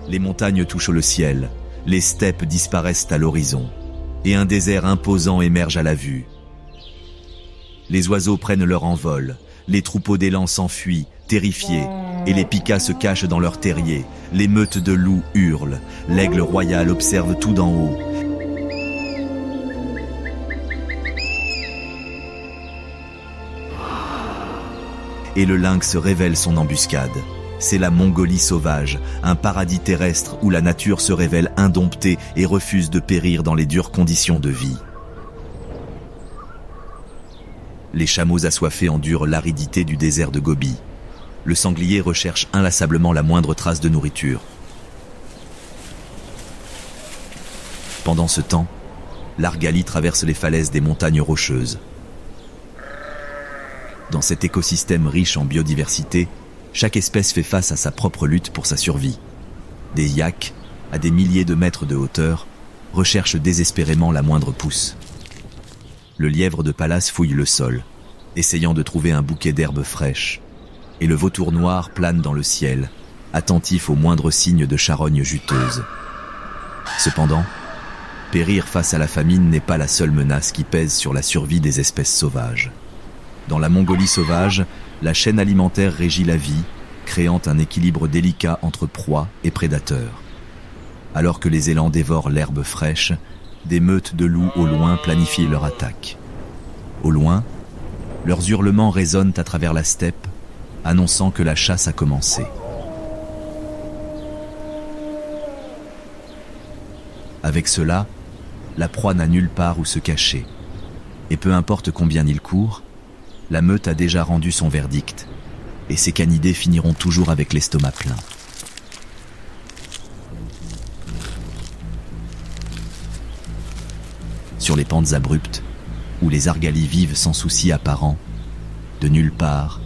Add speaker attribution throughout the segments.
Speaker 1: Les montagnes touchent le ciel, les steppes disparaissent à l'horizon, et un désert imposant émerge à la vue. Les oiseaux prennent leur envol, les troupeaux d'élans s'enfuient, terrifiés, et les pikas se cachent dans leurs terriers, les meutes de loups hurlent, l'aigle royal observe tout d'en haut. Et le lynx révèle son embuscade. C'est la Mongolie sauvage, un paradis terrestre où la nature se révèle indomptée et refuse de périr dans les dures conditions de vie. Les chameaux assoiffés endurent l'aridité du désert de Gobi. Le sanglier recherche inlassablement la moindre trace de nourriture. Pendant ce temps, l'Argali traverse les falaises des montagnes rocheuses. Dans cet écosystème riche en biodiversité, chaque espèce fait face à sa propre lutte pour sa survie. Des yaks, à des milliers de mètres de hauteur, recherchent désespérément la moindre pousse. Le lièvre de Pallas fouille le sol, essayant de trouver un bouquet d'herbes fraîches, et le vautour noir plane dans le ciel, attentif aux moindres signes de charogne juteuse. Cependant, périr face à la famine n'est pas la seule menace qui pèse sur la survie des espèces sauvages. Dans la Mongolie sauvage, la chaîne alimentaire régit la vie, créant un équilibre délicat entre proie et prédateurs. Alors que les élans dévorent l'herbe fraîche, des meutes de loups au loin planifient leur attaque. Au loin, leurs hurlements résonnent à travers la steppe, annonçant que la chasse a commencé. Avec cela, la proie n'a nulle part où se cacher. Et peu importe combien il court, la meute a déjà rendu son verdict, et ces canidés finiront toujours avec l'estomac plein. Sur les pentes abruptes, où les argalis vivent sans souci apparent, de nulle part,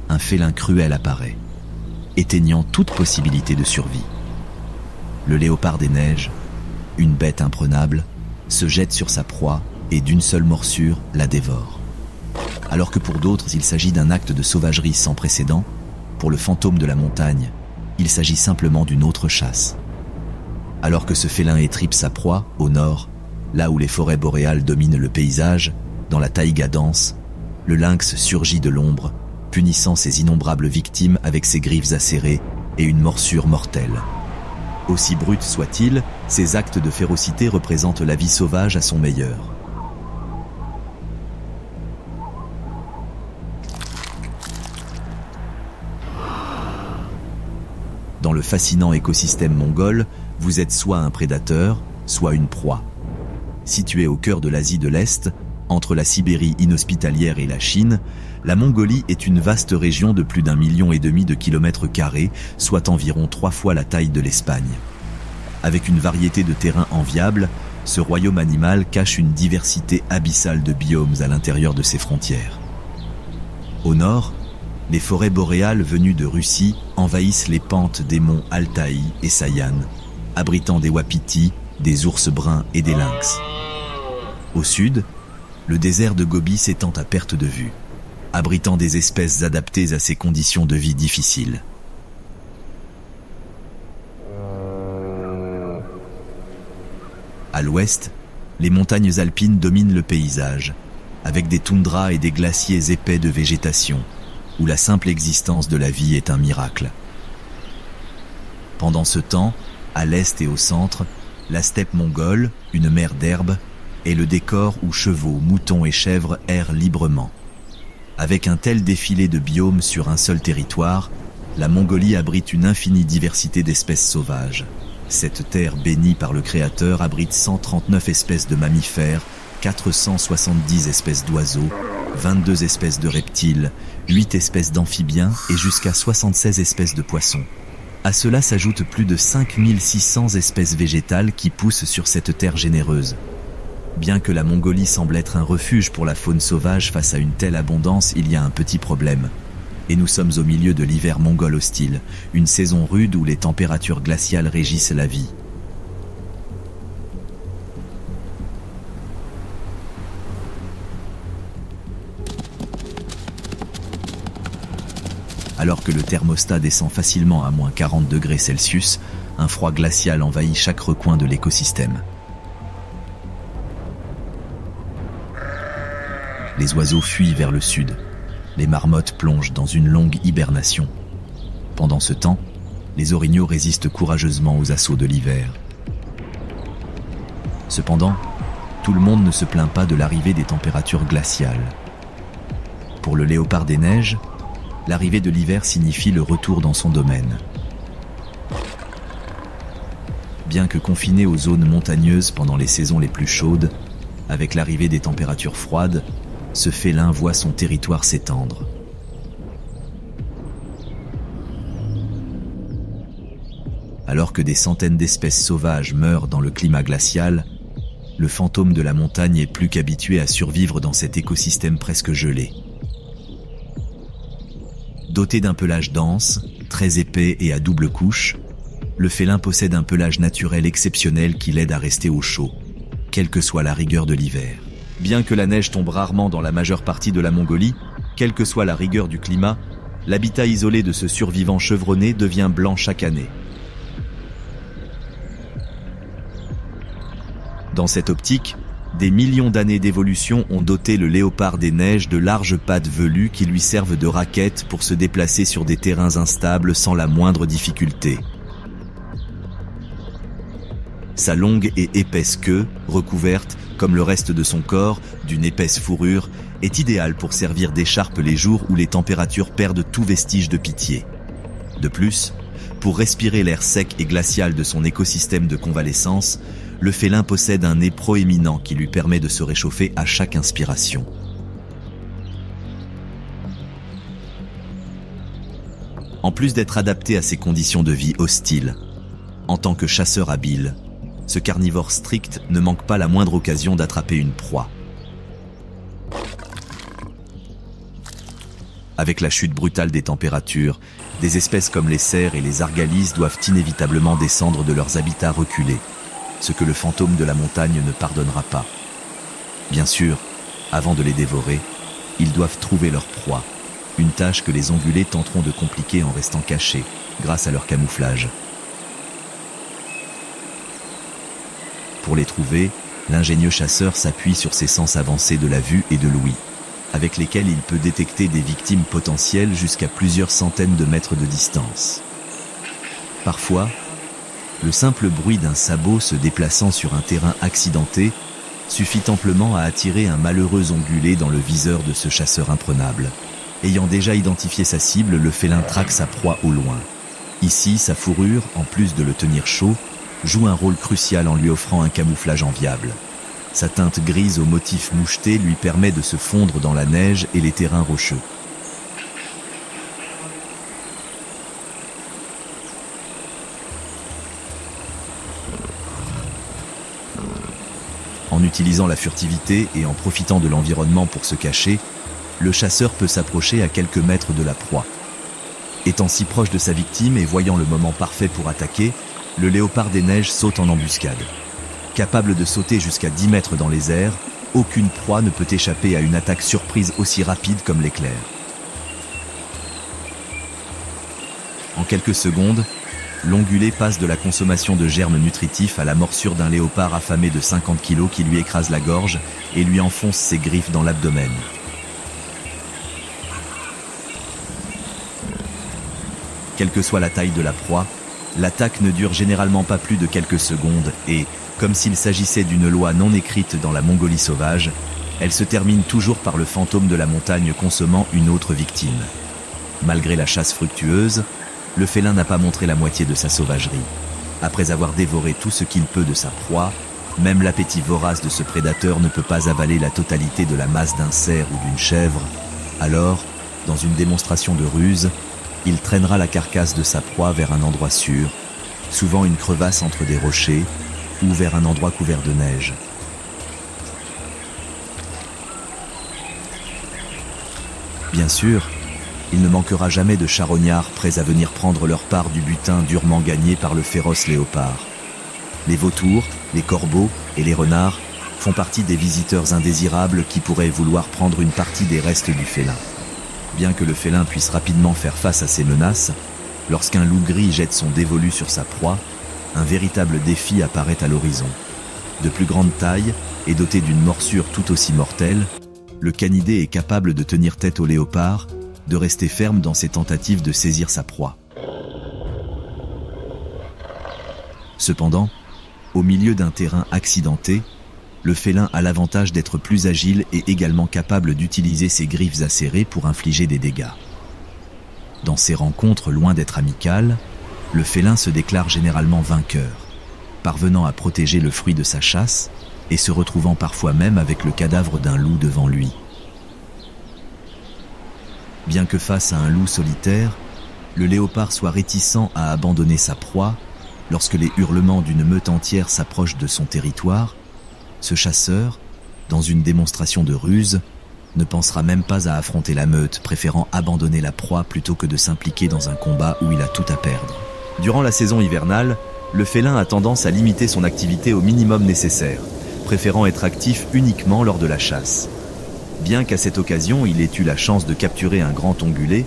Speaker 1: un félin cruel apparaît, éteignant toute possibilité de survie. Le léopard des neiges, une bête imprenable, se jette sur sa proie et d'une seule morsure la dévore. Alors que pour d'autres, il s'agit d'un acte de sauvagerie sans précédent, pour le fantôme de la montagne, il s'agit simplement d'une autre chasse. Alors que ce félin étripe sa proie, au nord, là où les forêts boréales dominent le paysage, dans la taïga dense, le lynx surgit de l'ombre, punissant ses innombrables victimes avec ses griffes acérées et une morsure mortelle. Aussi brut soit-il, ces actes de férocité représentent la vie sauvage à son meilleur. Dans le fascinant écosystème mongol, vous êtes soit un prédateur, soit une proie. Située au cœur de l'Asie de l'Est, entre la Sibérie inhospitalière et la Chine, la Mongolie est une vaste région de plus d'1,5 million de kilomètres carrés, soit environ 3 fois la taille de l'Espagne. Avec une variété de terrains enviables, ce royaume animal cache une diversité abyssale de biomes à l'intérieur de ses frontières. Au nord, les forêts boréales venues de Russie envahissent les pentes des monts Altaï et Sayan, abritant des wapitis, des ours bruns et des lynx. Au sud, le désert de Gobi s'étend à perte de vue, abritant des espèces adaptées à ces conditions de vie difficiles. À l'ouest, les montagnes alpines dominent le paysage, avec des toundras et des glaciers épais de végétation, où la simple existence de la vie est un miracle. Pendant ce temps, à l'est et au centre, la steppe mongole, une mer d'herbe, est le décor où chevaux, moutons et chèvres errent librement. Avec un tel défilé de biomes sur un seul territoire, la Mongolie abrite une infinie diversité d'espèces sauvages. Cette terre bénie par le Créateur abrite 139 espèces de mammifères, 470 espèces d'oiseaux, 22 espèces de reptiles, 8 espèces d'amphibiens et jusqu'à 76 espèces de poissons. À cela s'ajoutent plus de 5600 espèces végétales qui poussent sur cette terre généreuse. Bien que la Mongolie semble être un refuge pour la faune sauvage face à une telle abondance, il y a un petit problème. Et nous sommes au milieu de l'hiver mongol hostile, une saison rude où les températures glaciales régissent la vie. Alors que le thermostat descend facilement à moins 40 degrés Celsius, un froid glacial envahit chaque recoin de l'écosystème. Les oiseaux fuient vers le sud. Les marmottes plongent dans une longue hibernation. Pendant ce temps, les orignaux résistent courageusement aux assauts de l'hiver. Cependant, tout le monde ne se plaint pas de l'arrivée des températures glaciales. Pour le léopard des neiges, l'arrivée de l'hiver signifie le retour dans son domaine. Bien que confiné aux zones montagneuses pendant les saisons les plus chaudes, avec l'arrivée des températures froides, ce félin voit son territoire s'étendre. Alors que des centaines d'espèces sauvages meurent dans le climat glacial, le fantôme de la montagne est plus qu'habitué à survivre dans cet écosystème presque gelé. Doté d'un pelage dense, très épais et à double couche, le félin possède un pelage naturel exceptionnel qui l'aide à rester au chaud, quelle que soit la rigueur de l'hiver. Bien que la neige tombe rarement dans la majeure partie de la Mongolie, quelle que soit la rigueur du climat, l'habitat isolé de ce survivant chevronné devient blanc chaque année. Dans cette optique, des millions d'années d'évolution ont doté le léopard des neiges de larges pattes velues qui lui servent de raquettes pour se déplacer sur des terrains instables sans la moindre difficulté. Sa longue et épaisse queue, recouverte, comme le reste de son corps, d'une épaisse fourrure, est idéale pour servir d'écharpe les jours où les températures perdent tout vestige de pitié. De plus, pour respirer l'air sec et glacial de son écosystème de convalescence, le félin possède un nez proéminent qui lui permet de se réchauffer à chaque inspiration. En plus d'être adapté à ces conditions de vie hostiles, en tant que chasseur habile, ce carnivore strict ne manque pas la moindre occasion d'attraper une proie. Avec la chute brutale des températures, des espèces comme les cerfs et les argalises doivent inévitablement descendre de leurs habitats reculés, ce que le fantôme de la montagne ne pardonnera pas. Bien sûr, avant de les dévorer, ils doivent trouver leur proie, une tâche que les ongulés tenteront de compliquer en restant cachés, grâce à leur camouflage. Pour les trouver, l'ingénieux chasseur s'appuie sur ses sens avancés de la vue et de l'ouïe, avec lesquels il peut détecter des victimes potentielles jusqu'à plusieurs centaines de mètres de distance. Parfois, le simple bruit d'un sabot se déplaçant sur un terrain accidenté suffit amplement à attirer un malheureux ongulé dans le viseur de ce chasseur imprenable. Ayant déjà identifié sa cible, le félin traque sa proie au loin. Ici, sa fourrure, en plus de le tenir chaud, joue un rôle crucial en lui offrant un camouflage enviable. Sa teinte grise au motif moucheté lui permet de se fondre dans la neige et les terrains rocheux. En utilisant la furtivité et en profitant de l'environnement pour se cacher, le chasseur peut s'approcher à quelques mètres de la proie. Étant si proche de sa victime et voyant le moment parfait pour attaquer, le léopard des neiges saute en embuscade. Capable de sauter jusqu'à 10 mètres dans les airs, aucune proie ne peut échapper à une attaque surprise aussi rapide comme l'éclair. En quelques secondes, l'ongulé passe de la consommation de germes nutritifs à la morsure d'un léopard affamé de 50 kg qui lui écrase la gorge et lui enfonce ses griffes dans l'abdomen. Quelle que soit la taille de la proie, l'attaque ne dure généralement pas plus de quelques secondes et, comme s'il s'agissait d'une loi non écrite dans la Mongolie sauvage, elle se termine toujours par le fantôme de la montagne consommant une autre victime. Malgré la chasse fructueuse, le félin n'a pas montré la moitié de sa sauvagerie. Après avoir dévoré tout ce qu'il peut de sa proie, même l'appétit vorace de ce prédateur ne peut pas avaler la totalité de la masse d'un cerf ou d'une chèvre. Alors, dans une démonstration de ruse, il traînera la carcasse de sa proie vers un endroit sûr, souvent une crevasse entre des rochers, ou vers un endroit couvert de neige. Bien sûr, il ne manquera jamais de charognards prêts à venir prendre leur part du butin durement gagné par le féroce léopard. Les vautours, les corbeaux et les renards font partie des visiteurs indésirables qui pourraient vouloir prendre une partie des restes du félin. Bien que le félin puisse rapidement faire face à ces menaces, lorsqu'un loup gris jette son dévolu sur sa proie, Un véritable défi apparaît à l'horizon. De plus grande taille et doté d'une morsure tout aussi mortelle, le canidé est capable de tenir tête au léopard, de rester ferme dans ses tentatives de saisir sa proie. Cependant, au milieu d'un terrain accidenté, le félin a l'avantage d'être plus agile et également capable d'utiliser ses griffes acérées pour infliger des dégâts. Dans ces rencontres loin d'être amicales, le félin se déclare généralement vainqueur, parvenant à protéger le fruit de sa chasse et se retrouvant parfois même avec le cadavre d'un loup devant lui. Bien que face à un loup solitaire, le léopard soit réticent à abandonner sa proie, lorsque les hurlements d'une meute entière s'approchent de son territoire, ce chasseur, dans une démonstration de ruse, ne pensera même pas à affronter la meute, préférant abandonner la proie plutôt que de s'impliquer dans un combat où il a tout à perdre. Durant la saison hivernale, le félin a tendance à limiter son activité au minimum nécessaire, préférant être actif uniquement lors de la chasse. Bien qu'à cette occasion il ait eu la chance de capturer un grand ongulé,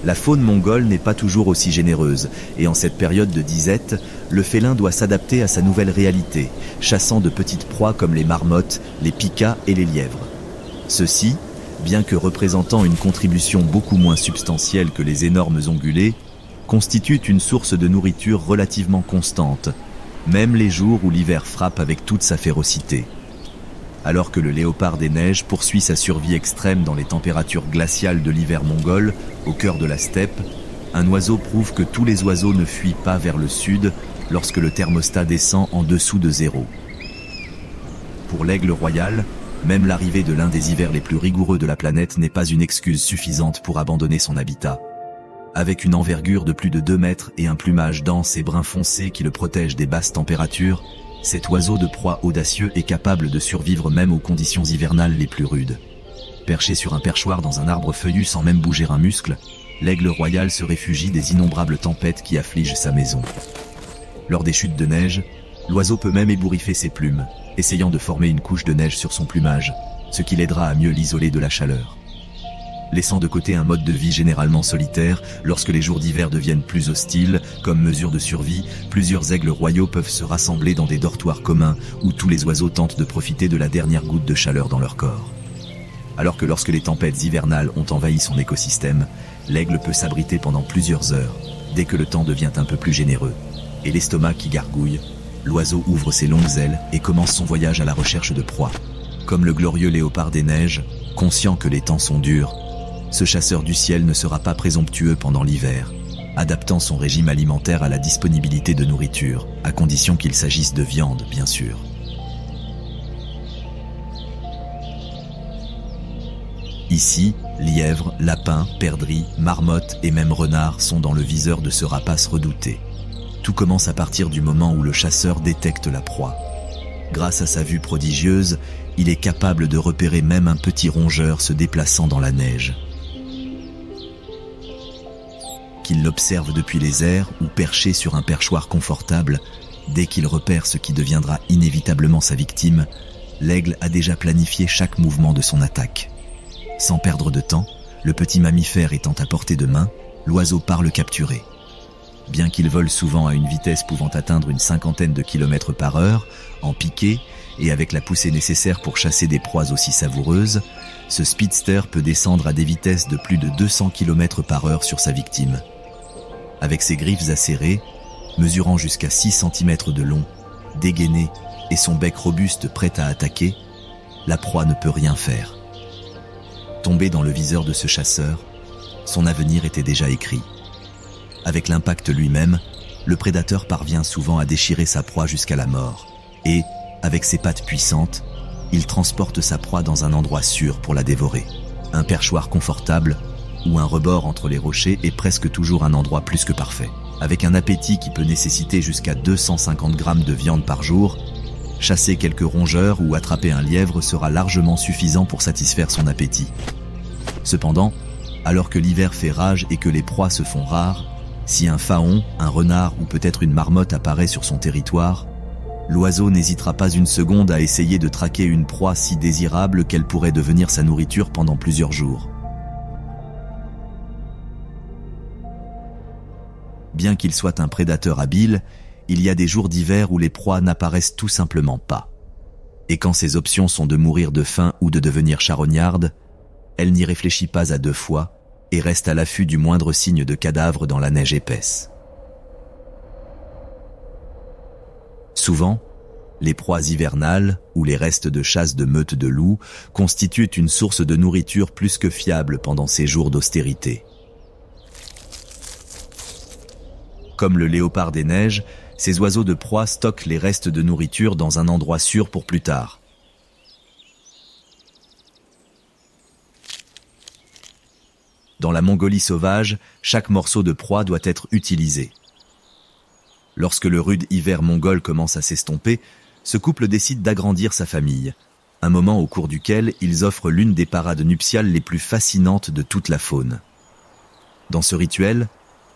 Speaker 1: la faune mongole n'est pas toujours aussi généreuse, et en cette période de disette, le félin doit s'adapter à sa nouvelle réalité, chassant de petites proies comme les marmottes, les pikas et les lièvres. Ceux-ci, bien que représentant une contribution beaucoup moins substantielle que les énormes ongulés, constituent une source de nourriture relativement constante, même les jours où l'hiver frappe avec toute sa férocité. Alors que le léopard des neiges poursuit sa survie extrême dans les températures glaciales de l'hiver mongol, au cœur de la steppe, un oiseau prouve que tous les oiseaux ne fuient pas vers le sud lorsque le thermostat descend en dessous de zéro. Pour l'aigle royal, même l'arrivée de l'un des hivers les plus rigoureux de la planète n'est pas une excuse suffisante pour abandonner son habitat. Avec une envergure de plus de 2 mètres et un plumage dense et brun foncé qui le protège des basses températures, cet oiseau de proie audacieux est capable de survivre même aux conditions hivernales les plus rudes. Perché sur un perchoir dans un arbre feuillu sans même bouger un muscle, l'aigle royal se réfugie des innombrables tempêtes qui affligent sa maison. Lors des chutes de neige, l'oiseau peut même ébouriffer ses plumes, essayant de former une couche de neige sur son plumage, ce qui l'aidera à mieux l'isoler de la chaleur. Laissant de côté un mode de vie généralement solitaire, lorsque les jours d'hiver deviennent plus hostiles, comme mesure de survie, plusieurs aigles royaux peuvent se rassembler dans des dortoirs communs où tous les oiseaux tentent de profiter de la dernière goutte de chaleur dans leur corps. Alors que lorsque les tempêtes hivernales ont envahi son écosystème, l'aigle peut s'abriter pendant plusieurs heures, dès que le temps devient un peu plus généreux. Et l'estomac qui gargouille, l'oiseau ouvre ses longues ailes et commence son voyage à la recherche de proies. Comme le glorieux léopard des neiges, conscient que les temps sont durs, ce chasseur du ciel ne sera pas présomptueux pendant l'hiver, adaptant son régime alimentaire à la disponibilité de nourriture, à condition qu'il s'agisse de viande, bien sûr. Ici, lièvres, lapins, perdrix, marmottes et même renards sont dans le viseur de ce rapace redouté. Tout commence à partir du moment où le chasseur détecte la proie. Grâce à sa vue prodigieuse, il est capable de repérer même un petit rongeur se déplaçant dans la neige. Qu'il l'observe depuis les airs ou perché sur un perchoir confortable, dès qu'il repère ce qui deviendra inévitablement sa victime, l'aigle a déjà planifié chaque mouvement de son attaque. Sans perdre de temps, le petit mammifère étant à portée de main, l'oiseau part le capturer. Bien qu'il vole souvent à une vitesse pouvant atteindre une 50aine de kilomètres par heure, en piqué et avec la poussée nécessaire pour chasser des proies aussi savoureuses, ce speedster peut descendre à des vitesses de plus de 200 km par heure sur sa victime. Avec ses griffes acérées, mesurant jusqu'à 6 cm de long, dégainé et son bec robuste prêt à attaquer, la proie ne peut rien faire. Tombé dans le viseur de ce chasseur, son avenir était déjà écrit. Avec l'impact lui-même, le prédateur parvient souvent à déchirer sa proie jusqu'à la mort et, avec ses pattes puissantes, il transporte sa proie dans un endroit sûr pour la dévorer. Un perchoir confortable ou un rebord entre les rochers est presque toujours un endroit plus que parfait. Avec un appétit qui peut nécessiter jusqu'à 250 grammes de viande par jour, chasser quelques rongeurs ou attraper un lièvre sera largement suffisant pour satisfaire son appétit. Cependant, alors que l'hiver fait rage et que les proies se font rares, si un faon, un renard ou peut-être une marmotte apparaît sur son territoire, l'oiseau n'hésitera pas une seconde à essayer de traquer une proie si désirable qu'elle pourrait devenir sa nourriture pendant plusieurs jours. Bien qu'il soit un prédateur habile, il y a des jours d'hiver où les proies n'apparaissent tout simplement pas. Et quand ces options sont de mourir de faim ou de devenir charognarde, elle n'y réfléchit pas à deux fois et reste à l'affût du moindre signe de cadavre dans la neige épaisse. Souvent, les proies hivernales ou les restes de chasse de meutes de loups constituent une source de nourriture plus que fiable pendant ces jours d'austérité. Comme le léopard des neiges, ces oiseaux de proie stockent les restes de nourriture dans un endroit sûr pour plus tard. Dans la Mongolie sauvage, chaque morceau de proie doit être utilisé. Lorsque le rude hiver mongol commence à s'estomper, ce couple décide d'agrandir sa famille, un moment au cours duquel ils offrent l'une des parades nuptiales les plus fascinantes de toute la faune. Dans ce rituel,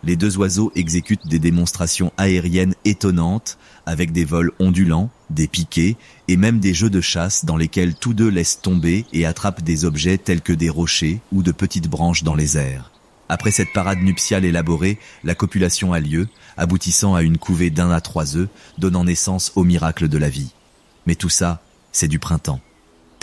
Speaker 1: les deux oiseaux exécutent des démonstrations aériennes étonnantes avec des vols ondulants, des piquets et même des jeux de chasse dans lesquels tous deux laissent tomber et attrapent des objets tels que des rochers ou de petites branches dans les airs. Après cette parade nuptiale élaborée, la copulation a lieu, aboutissant à une couvée d'1 à 3 œufs, donnant naissance au miracle de la vie. Mais tout ça, c'est du printemps.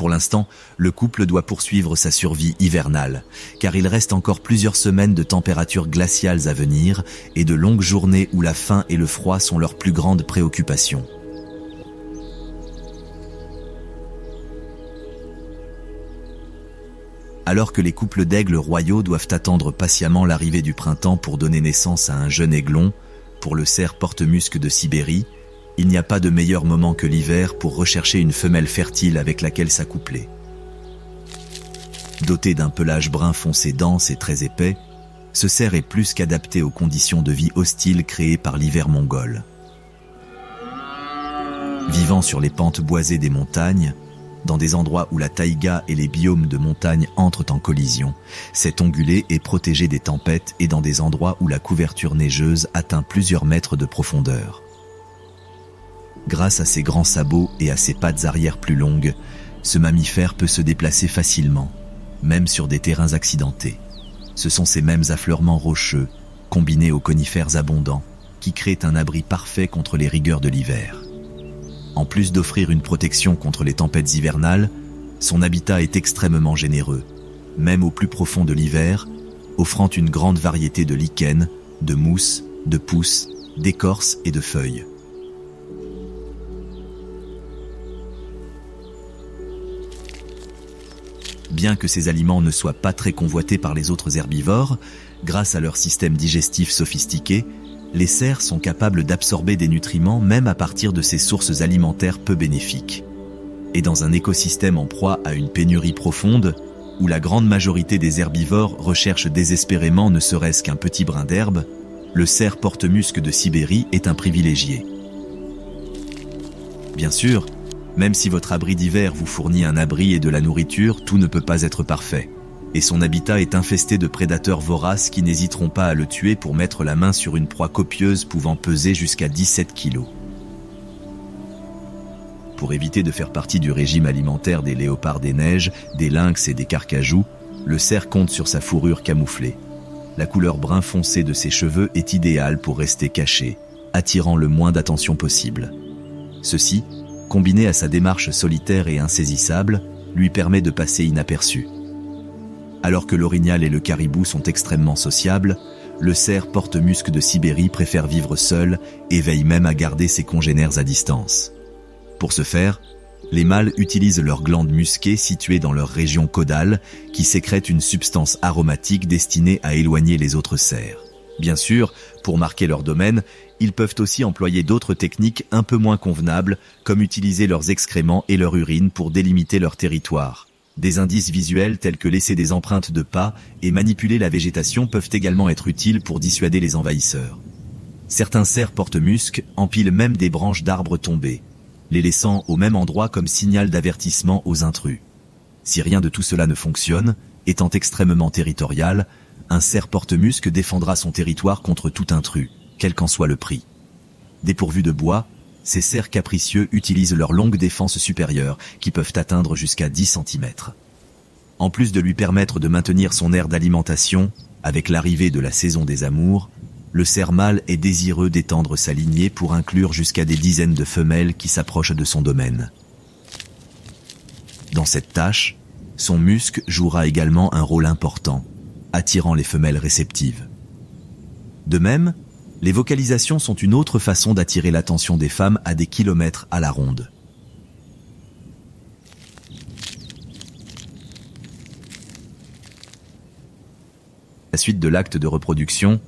Speaker 1: Pour l'instant, le couple doit poursuivre sa survie hivernale, car il reste encore plusieurs semaines de températures glaciales à venir et de longues journées où la faim et le froid sont leurs plus grandes préoccupations. Alors que les couples d'aigles royaux doivent attendre patiemment l'arrivée du printemps pour donner naissance à un jeune aiglon, pour le cerf porte-musc de Sibérie, il n'y a pas de meilleur moment que l'hiver pour rechercher une femelle fertile avec laquelle s'accoupler. Doté d'un pelage brun foncé dense et très épais, ce cerf est plus qu'adapté aux conditions de vie hostiles créées par l'hiver mongol. Vivant sur les pentes boisées des montagnes, dans des endroits où la taïga et les biomes de montagne entrent en collision, cet ongulé est protégé des tempêtes et dans des endroits où la couverture neigeuse atteint plusieurs mètres de profondeur. Grâce à ses grands sabots et à ses pattes arrière plus longues, ce mammifère peut se déplacer facilement, même sur des terrains accidentés. Ce sont ces mêmes affleurements rocheux, combinés aux conifères abondants, qui créent un abri parfait contre les rigueurs de l'hiver. En plus d'offrir une protection contre les tempêtes hivernales, son habitat est extrêmement généreux, même au plus profond de l'hiver, offrant une grande variété de lichens, de mousses, de pousses, d'écorces et de feuilles. Bien que ces aliments ne soient pas très convoités par les autres herbivores, grâce à leur système digestif sophistiqué, les cerfs sont capables d'absorber des nutriments même à partir de ces sources alimentaires peu bénéfiques. Et dans un écosystème en proie à une pénurie profonde, où la grande majorité des herbivores recherchent désespérément ne serait-ce qu'un petit brin d'herbe, le cerf porte-musc de Sibérie est un privilégié. Bien sûr, même si votre abri d'hiver vous fournit un abri et de la nourriture, tout ne peut pas être parfait. Et son habitat est infesté de prédateurs voraces qui n'hésiteront pas à le tuer pour mettre la main sur une proie copieuse pouvant peser jusqu'à 17 kilos. Pour éviter de faire partie du régime alimentaire des léopards des neiges, des lynx et des carcajous, le cerf compte sur sa fourrure camouflée. La couleur brun foncé de ses cheveux est idéale pour rester caché, attirant le moins d'attention possible. Ceci, combiné à sa démarche solitaire et insaisissable, lui permet de passer inaperçu. Alors que l'orignal et le caribou sont extrêmement sociables, le cerf porte-musc de Sibérie préfère vivre seul et veille même à garder ses congénères à distance. Pour ce faire, les mâles utilisent leurs glandes musquées situées dans leur région caudale qui sécrètent une substance aromatique destinée à éloigner les autres cerfs. Bien sûr, pour marquer leur domaine, ils peuvent aussi employer d'autres techniques un peu moins convenables, comme utiliser leurs excréments et leur urine pour délimiter leur territoire. Des indices visuels tels que laisser des empreintes de pas et manipuler la végétation peuvent également être utiles pour dissuader les envahisseurs. Certains cerfs porte-musc empilent même des branches d'arbres tombés, les laissant au même endroit comme signal d'avertissement aux intrus. Si rien de tout cela ne fonctionne, étant extrêmement territorial, un cerf porte-musc défendra son territoire contre tout intrus, quel qu'en soit le prix. Dépourvus de bois, ces cerfs capricieux utilisent leur longue défense supérieure, qui peuvent atteindre jusqu'à 10 cm. En plus de lui permettre de maintenir son aire d'alimentation, avec l'arrivée de la saison des amours, le cerf mâle est désireux d'étendre sa lignée pour inclure jusqu'à des dizaines de femelles qui s'approchent de son domaine. Dans cette tâche, son musc jouera également un rôle important, attirant les femelles réceptives. De même, les vocalisations sont une autre façon d'attirer l'attention des femmes à des kilomètres à la ronde. À la suite de l'acte de reproduction,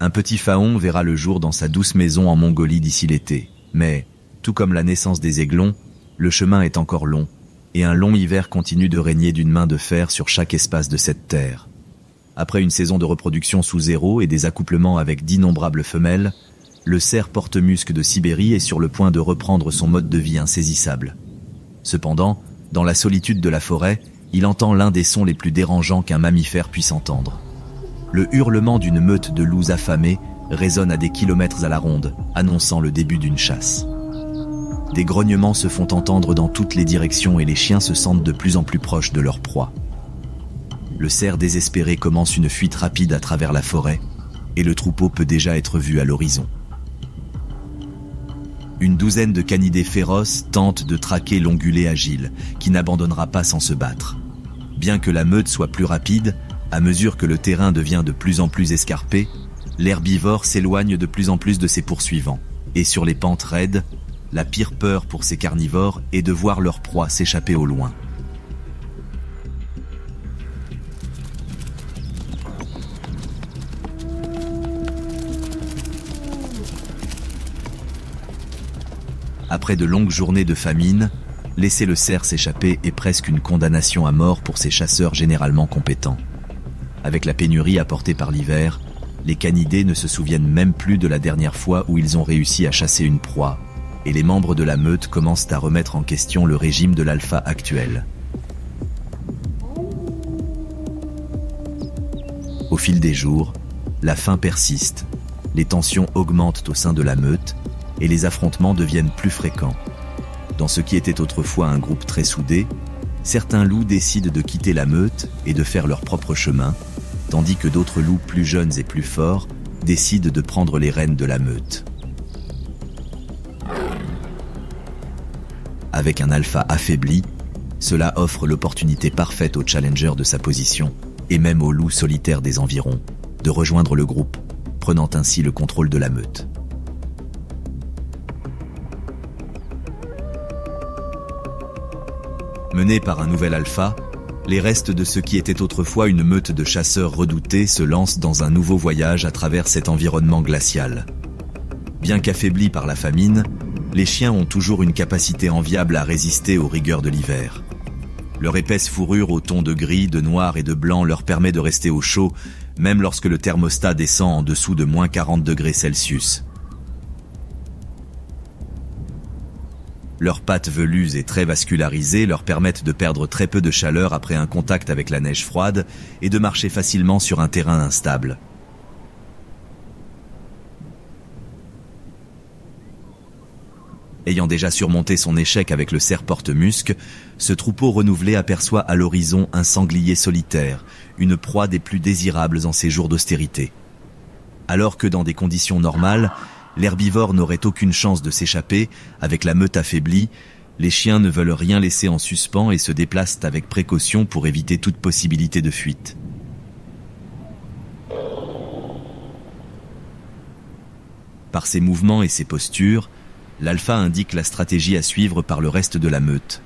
Speaker 1: un petit faon verra le jour dans sa douce maison en Mongolie d'ici l'été. Mais, tout comme la naissance des aiglons, le chemin est encore long, et un long hiver continue de régner d'une main de fer sur chaque espace de cette terre. Après une saison de reproduction sous zéro et des accouplements avec d'innombrables femelles, le cerf porte-musc de Sibérie est sur le point de reprendre son mode de vie insaisissable. Cependant, dans la solitude de la forêt, il entend l'un des sons les plus dérangeants qu'un mammifère puisse entendre. Le hurlement d'une meute de loups affamés résonne à des kilomètres à la ronde, annonçant le début d'une chasse. Des grognements se font entendre dans toutes les directions et les chiens se sentent de plus en plus proches de leur proie. Le cerf désespéré commence une fuite rapide à travers la forêt et le troupeau peut déjà être vu à l'horizon. Une douzaine de canidés féroces tentent de traquer l'ongulé agile, qui n'abandonnera pas sans se battre. Bien que la meute soit plus rapide, à mesure que le terrain devient de plus en plus escarpé, l'herbivore s'éloigne de plus en plus de ses poursuivants. Et sur les pentes raides, la pire peur pour ces carnivores est de voir leur proie s'échapper au loin. Après de longues journées de famine, laisser le cerf s'échapper est presque une condamnation à mort pour ces chasseurs généralement compétents. Avec la pénurie apportée par l'hiver, les canidés ne se souviennent même plus de la dernière fois où ils ont réussi à chasser une proie, et les membres de la meute commencent à remettre en question le régime de l'alpha actuel. Au fil des jours, la faim persiste, les tensions augmentent au sein de la meute, et les affrontements deviennent plus fréquents. Dans ce qui était autrefois un groupe très soudé, certains loups décident de quitter la meute et de faire leur propre chemin, tandis que d'autres loups plus jeunes et plus forts décident de prendre les rênes de la meute. Avec un alpha affaibli, cela offre l'opportunité parfaite au challenger de sa position, et même aux loups solitaires des environs, de rejoindre le groupe, prenant ainsi le contrôle de la meute. Menés par un nouvel alpha, les restes de ce qui était autrefois une meute de chasseurs redoutés se lancent dans un nouveau voyage à travers cet environnement glacial. Bien qu'affaiblis par la famine, les chiens ont toujours une capacité enviable à résister aux rigueurs de l'hiver. Leur épaisse fourrure aux tons de gris, de noir et de blanc leur permet de rester au chaud, même lorsque le thermostat descend en dessous de moins 40 degrés Celsius. Leurs pattes velues et très vascularisées leur permettent de perdre très peu de chaleur après un contact avec la neige froide et de marcher facilement sur un terrain instable. Ayant déjà surmonté son échec avec le cerf porte-musc, ce troupeau renouvelé aperçoit à l'horizon un sanglier solitaire, une proie des plus désirables en ces jours d'austérité. Alors que dans des conditions normales, l'herbivore n'aurait aucune chance de s'échapper, avec la meute affaiblie, les chiens ne veulent rien laisser en suspens et se déplacent avec précaution pour éviter toute possibilité de fuite. Par ses mouvements et ses postures, l'alpha indique la stratégie à suivre par le reste de la meute.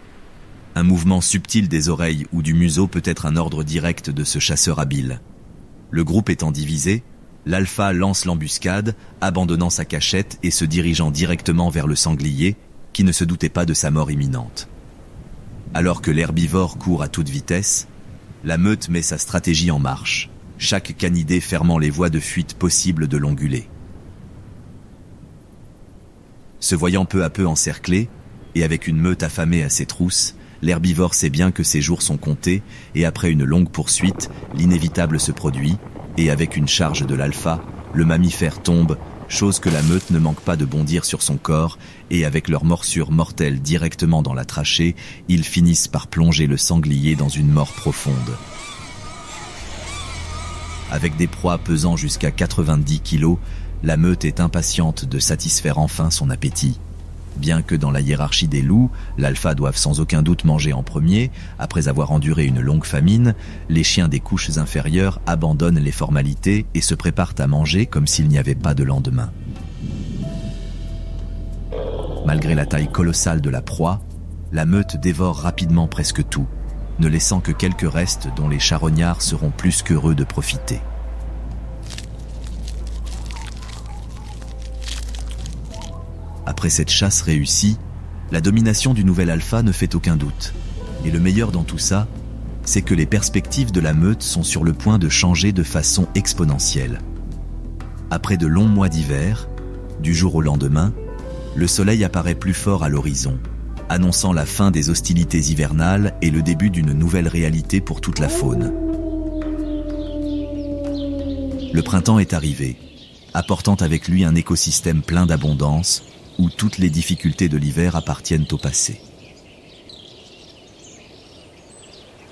Speaker 1: Un mouvement subtil des oreilles ou du museau peut être un ordre direct de ce chasseur habile. Le groupe étant divisé, l'alpha lance l'embuscade, abandonnant sa cachette et se dirigeant directement vers le sanglier, qui ne se doutait pas de sa mort imminente. Alors que l'herbivore court à toute vitesse, la meute met sa stratégie en marche, chaque canidé fermant les voies de fuite possibles de l'ongulé. Se voyant peu à peu encerclé, et avec une meute affamée à ses trousses, l'herbivore sait bien que ses jours sont comptés, et après une longue poursuite, l'inévitable se produit, et avec une charge de l'alpha, le mammifère tombe, chose que la meute ne manque pas de bondir sur son corps, et avec leur morsure mortelle directement dans la trachée, ils finissent par plonger le sanglier dans une mort profonde. Avec des proies pesant jusqu'à 90 kg, la meute est impatiente de satisfaire enfin son appétit. Bien que dans la hiérarchie des loups, l'alpha doive sans aucun doute manger en premier, après avoir enduré une longue famine, les chiens des couches inférieures abandonnent les formalités et se préparent à manger comme s'il n'y avait pas de lendemain. Malgré la taille colossale de la proie, la meute dévore rapidement presque tout, ne laissant que quelques restes dont les charognards seront plus qu'heureux de profiter. Après cette chasse réussie, la domination du nouvel alpha ne fait aucun doute. Et le meilleur dans tout ça, c'est que les perspectives de la meute sont sur le point de changer de façon exponentielle. Après de longs mois d'hiver, du jour au lendemain, le soleil apparaît plus fort à l'horizon, annonçant la fin des hostilités hivernales et le début d'une nouvelle réalité pour toute la faune. Le printemps est arrivé, apportant avec lui un écosystème plein d'abondance, où toutes les difficultés de l'hiver appartiennent au passé.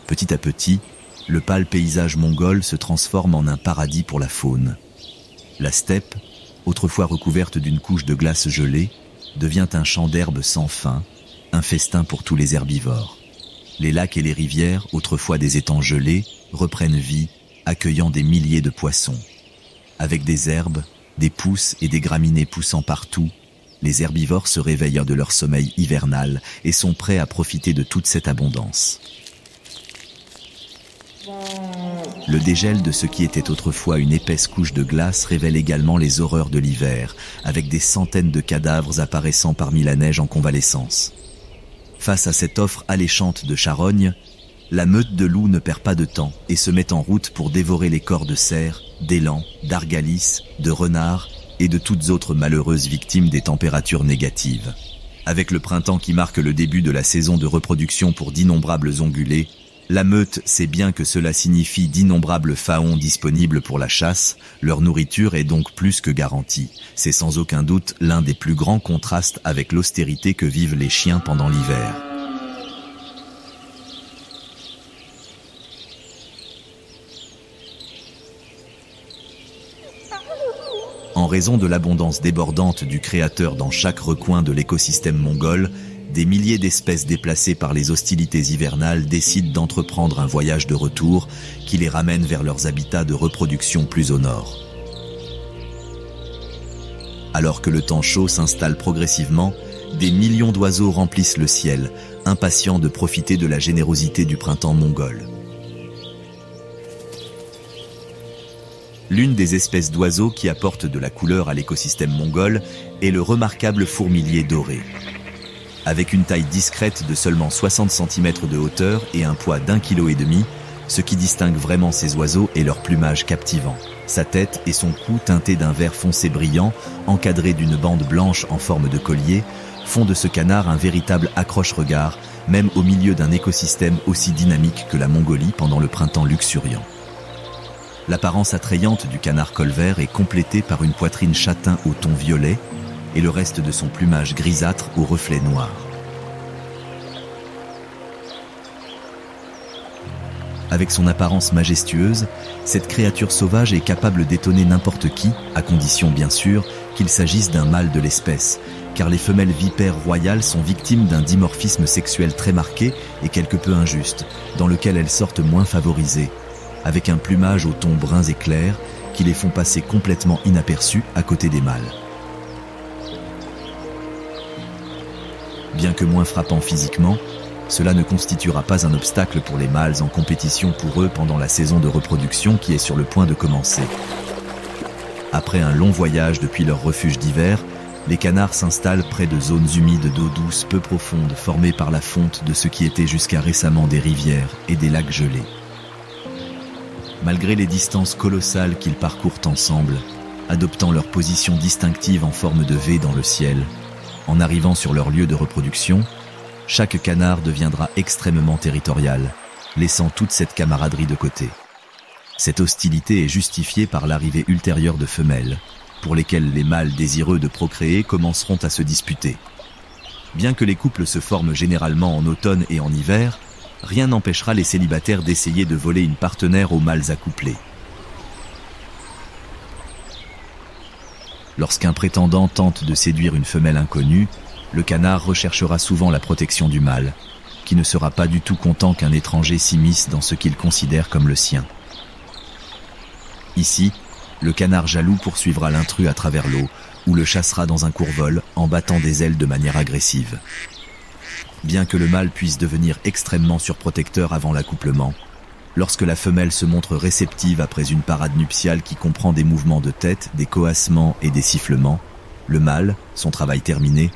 Speaker 1: Petit à petit, le pâle paysage mongol se transforme en un paradis pour la faune. La steppe, autrefois recouverte d'une couche de glace gelée, devient un champ d'herbes sans fin, un festin pour tous les herbivores. Les lacs et les rivières, autrefois des étangs gelés, reprennent vie, accueillant des milliers de poissons. Avec des herbes, des pousses et des graminées poussant partout, les herbivores se réveillent de leur sommeil hivernal et sont prêts à profiter de toute cette abondance. Le dégel de ce qui était autrefois une épaisse couche de glace révèle également les horreurs de l'hiver, avec des centaines de cadavres apparaissant parmi la neige en convalescence. Face à cette offre alléchante de charognes, la meute de loups ne perd pas de temps et se met en route pour dévorer les corps de cerfs, d'élans, d'argalis, de renards et de toutes autres malheureuses victimes des températures négatives. Avec le printemps qui marque le début de la saison de reproduction pour d'innombrables ongulés, la meute sait bien que cela signifie d'innombrables faons disponibles pour la chasse, leur nourriture est donc plus que garantie. C'est sans aucun doute l'un des plus grands contrastes avec l'austérité que vivent les chiens pendant l'hiver. En raison de l'abondance débordante du créateur dans chaque recoin de l'écosystème mongol, des milliers d'espèces déplacées par les hostilités hivernales décident d'entreprendre un voyage de retour qui les ramène vers leurs habitats de reproduction plus au nord. Alors que le temps chaud s'installe progressivement, des millions d'oiseaux remplissent le ciel, impatients de profiter de la générosité du printemps mongol. L'une des espèces d'oiseaux qui apportent de la couleur à l'écosystème mongol est le remarquable fourmilier doré. Avec une taille discrète de seulement 60 cm de hauteur et un poids d'1,5 kg, ce qui distingue vraiment ces oiseaux est leur plumage captivant. Sa tête et son cou teintés d'un vert foncé brillant, encadrés d'une bande blanche en forme de collier, font de ce canard un véritable accroche-regard, même au milieu d'un écosystème aussi dynamique que la Mongolie pendant le printemps luxuriant. L'apparence attrayante du canard colvert est complétée par une poitrine châtain au ton violet et le reste de son plumage grisâtre au reflet noir. Avec son apparence majestueuse, cette créature sauvage est capable d'étonner n'importe qui, à condition bien sûr qu'il s'agisse d'un mâle de l'espèce, car les femelles vipères royales sont victimes d'un dimorphisme sexuel très marqué et quelque peu injuste, dans lequel elles sortent moins favorisées, avec un plumage aux tons bruns et clairs qui les font passer complètement inaperçus à côté des mâles. Bien que moins frappant physiquement, cela ne constituera pas un obstacle pour les mâles en compétition pour eux pendant la saison de reproduction qui est sur le point de commencer. Après un long voyage depuis leur refuge d'hiver, les canards s'installent près de zones humides d'eau douce peu profondes formées par la fonte de ce qui était jusqu'à récemment des rivières et des lacs gelés. Malgré les distances colossales qu'ils parcourent ensemble, adoptant leur position distinctive en forme de V dans le ciel, en arrivant sur leur lieu de reproduction, chaque canard deviendra extrêmement territorial, laissant toute cette camaraderie de côté. Cette hostilité est justifiée par l'arrivée ultérieure de femelles, pour lesquelles les mâles désireux de procréer commenceront à se disputer. Bien que les couples se forment généralement en automne et en hiver, rien n'empêchera les célibataires d'essayer de voler une partenaire aux mâles accouplés. Lorsqu'un prétendant tente de séduire une femelle inconnue, le canard recherchera souvent la protection du mâle, qui ne sera pas du tout content qu'un étranger s'immisce dans ce qu'il considère comme le sien. Ici, le canard jaloux poursuivra l'intrus à travers l'eau, ou le chassera dans un court-vol en battant des ailes de manière agressive. Bien que le mâle puisse devenir extrêmement surprotecteur avant l'accouplement, lorsque la femelle se montre réceptive après une parade nuptiale qui comprend des mouvements de tête, des coassements et des sifflements, le mâle, son travail terminé,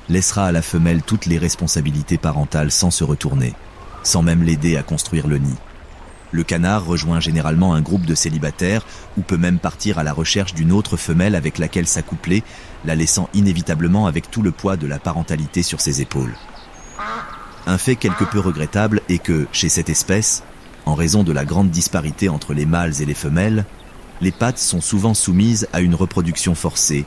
Speaker 1: laissera à la femelle toutes les responsabilités parentales sans se retourner, sans même l'aider à construire le nid. Le canard rejoint généralement un groupe de célibataires ou peut même partir à la recherche d'une autre femelle avec laquelle s'accoupler, la laissant inévitablement avec tout le poids de la parentalité sur ses épaules. Un fait quelque peu regrettable est que, chez cette espèce, en raison de la grande disparité entre les mâles et les femelles, les pattes sont souvent soumises à une reproduction forcée,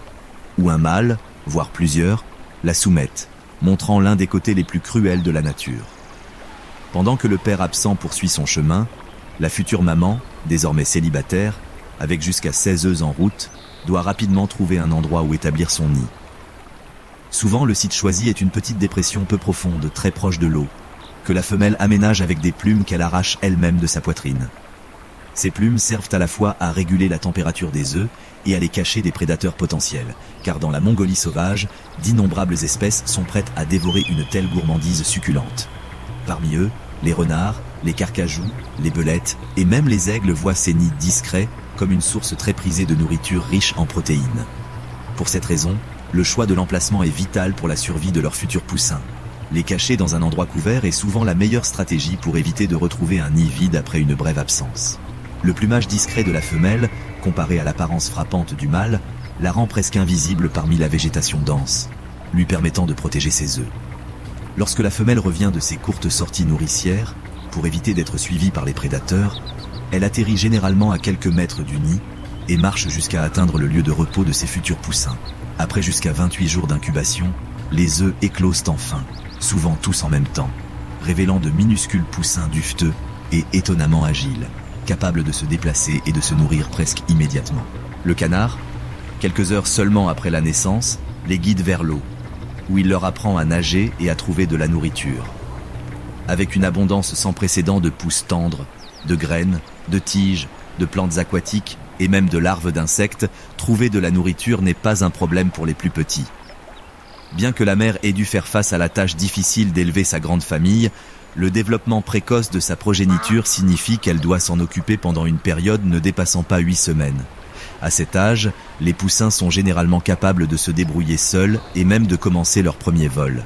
Speaker 1: où un mâle, voire plusieurs, la soumettent, montrant l'un des côtés les plus cruels de la nature. Pendant que le père absent poursuit son chemin, la future maman, désormais célibataire, avec jusqu'à 16 œufs en route, doit rapidement trouver un endroit où établir son nid. Souvent, le site choisi est une petite dépression peu profonde, très proche de l'eau, que la femelle aménage avec des plumes qu'elle arrache elle-même de sa poitrine. Ces plumes servent à la fois à réguler la température des œufs et à les cacher des prédateurs potentiels, car dans la Mongolie sauvage, d'innombrables espèces sont prêtes à dévorer une telle gourmandise succulente. Parmi eux, les renards, les carcajous, les belettes et même les aigles voient ces nids discrets comme une source très prisée de nourriture riche en protéines. Pour cette raison, le choix de l'emplacement est vital pour la survie de leurs futurs poussins. Les cacher dans un endroit couvert est souvent la meilleure stratégie pour éviter de retrouver un nid vide après une brève absence. Le plumage discret de la femelle, comparé à l'apparence frappante du mâle, la rend presque invisible parmi la végétation dense, lui permettant de protéger ses œufs. Lorsque la femelle revient de ses courtes sorties nourricières, pour éviter d'être suivie par les prédateurs, elle atterrit généralement à quelques mètres du nid et marche jusqu'à atteindre le lieu de repos de ses futurs poussins. Après jusqu'à 28 jours d'incubation, les œufs éclosent enfin, souvent tous en même temps, révélant de minuscules poussins duveteux et étonnamment agiles, capables de se déplacer et de se nourrir presque immédiatement. Le canard, quelques heures seulement après la naissance, les guide vers l'eau, où il leur apprend à nager et à trouver de la nourriture. Avec une abondance sans précédent de pousses tendres, de graines, de tiges, de plantes aquatiques et même de larves d'insectes, trouver de la nourriture n'est pas un problème pour les plus petits. Bien que la mère ait dû faire face à la tâche difficile d'élever sa grande famille, le développement précoce de sa progéniture signifie qu'elle doit s'en occuper pendant une période ne dépassant pas 8 semaines. À cet âge, les poussins sont généralement capables de se débrouiller seuls et même de commencer leur premier vol.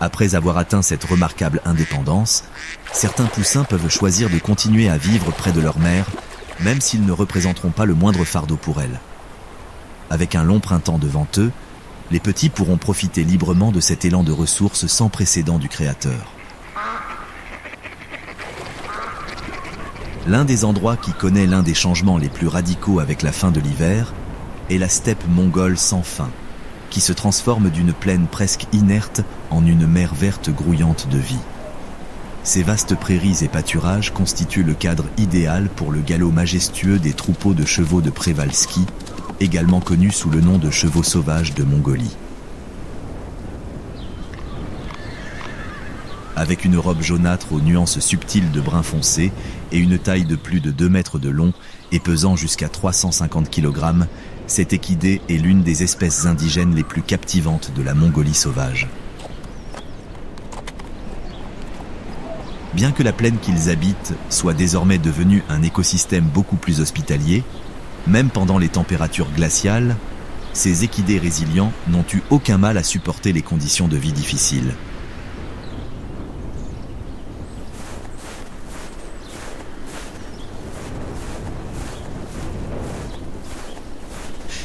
Speaker 1: Après avoir atteint cette remarquable indépendance, certains poussins peuvent choisir de continuer à vivre près de leur mère, même s'ils ne représenteront pas le moindre fardeau pour elle. Avec un long printemps devant eux, les petits pourront profiter librement de cet élan de ressources sans précédent du Créateur. L'un des endroits qui connaît l'un des changements les plus radicaux avec la fin de l'hiver est la steppe mongole sans fin, qui se transforme d'une plaine presque inerte en une mer verte grouillante de vie. Ces vastes prairies et pâturages constituent le cadre idéal pour le galop majestueux des troupeaux de chevaux de Przewalski, également connus sous le nom de chevaux sauvages de Mongolie. Avec une robe jaunâtre aux nuances subtiles de brun foncé et une taille de plus de 2 mètres de long et pesant jusqu'à 350 kg, cette équidée est l'une des espèces indigènes les plus captivantes de la Mongolie sauvage. Bien que la plaine qu'ils habitent soit désormais devenue un écosystème beaucoup plus hospitalier, même pendant les températures glaciales, ces équidés résilients n'ont eu aucun mal à supporter les conditions de vie difficiles.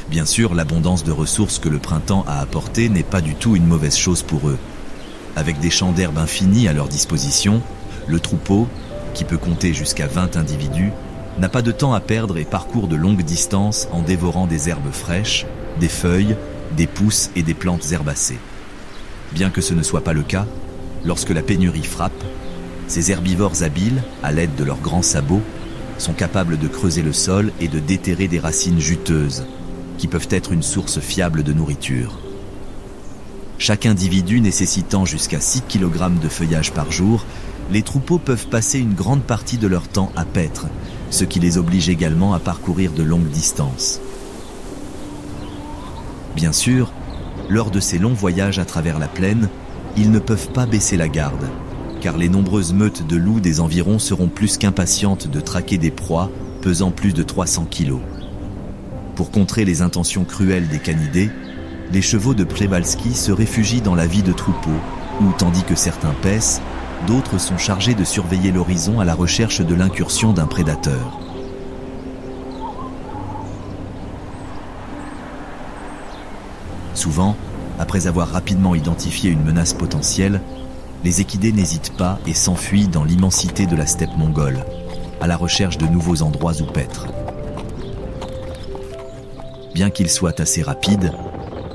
Speaker 1: Bien sûr, l'abondance de ressources que le printemps a apportée n'est pas du tout une mauvaise chose pour eux. Avec des champs d'herbe infinis à leur disposition, le troupeau, qui peut compter jusqu'à 20 individus, n'a pas de temps à perdre et parcourt de longues distances en dévorant des herbes fraîches, des feuilles, des pousses et des plantes herbacées. Bien que ce ne soit pas le cas, lorsque la pénurie frappe, ces herbivores habiles, à l'aide de leurs grands sabots, sont capables de creuser le sol et de déterrer des racines juteuses, qui peuvent être une source fiable de nourriture. Chaque individu nécessitant jusqu'à 6 kg de feuillage par jour, les troupeaux peuvent passer une grande partie de leur temps à paître, ce qui les oblige également à parcourir de longues distances. Bien sûr, lors de ces longs voyages à travers la plaine, ils ne peuvent pas baisser la garde, car les nombreuses meutes de loups des environs seront plus qu'impatientes de traquer des proies pesant plus de 300 kg. Pour contrer les intentions cruelles des canidés, les chevaux de Przewalski se réfugient dans la vie de troupeau, où tandis que certains paissent, d'autres sont chargés de surveiller l'horizon à la recherche de l'incursion d'un prédateur. Souvent, après avoir rapidement identifié une menace potentielle, les équidés n'hésitent pas et s'enfuient dans l'immensité de la steppe mongole, à la recherche de nouveaux endroits où paître. Bien qu'ils soient assez rapides,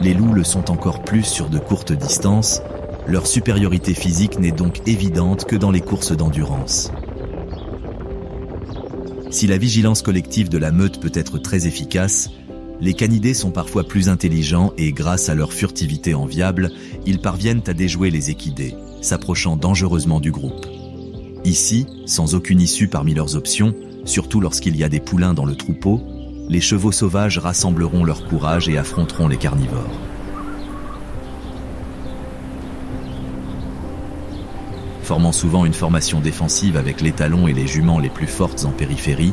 Speaker 1: les loups le sont encore plus sur de courtes distances. Leur supériorité physique n'est donc évidente que dans les courses d'endurance. Si la vigilance collective de la meute peut être très efficace, les canidés sont parfois plus intelligents et grâce à leur furtivité enviable, ils parviennent à déjouer les équidés, s'approchant dangereusement du groupe. Ici, sans aucune issue parmi leurs options, surtout lorsqu'il y a des poulains dans le troupeau, les chevaux sauvages rassembleront leur courage et affronteront les carnivores. Formant souvent une formation défensive avec l'étalon et les juments les plus fortes en périphérie,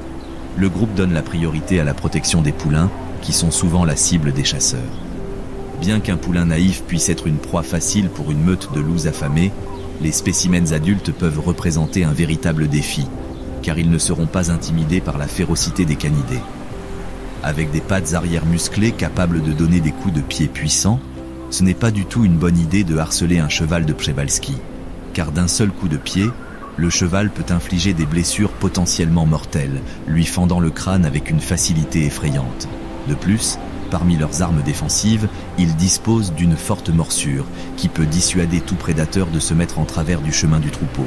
Speaker 1: le groupe donne la priorité à la protection des poulains, qui sont souvent la cible des chasseurs. Bien qu'un poulain naïf puisse être une proie facile pour une meute de loups affamés, les spécimens adultes peuvent représenter un véritable défi, car ils ne seront pas intimidés par la férocité des canidés. Avec des pattes arrière musclées capables de donner des coups de pied puissants, ce n'est pas du tout une bonne idée de harceler un cheval de Przewalski, car d'un seul coup de pied, le cheval peut infliger des blessures potentiellement mortelles, lui fendant le crâne avec une facilité effrayante. De plus, parmi leurs armes défensives, ils disposent d'une forte morsure qui peut dissuader tout prédateur de se mettre en travers du chemin du troupeau.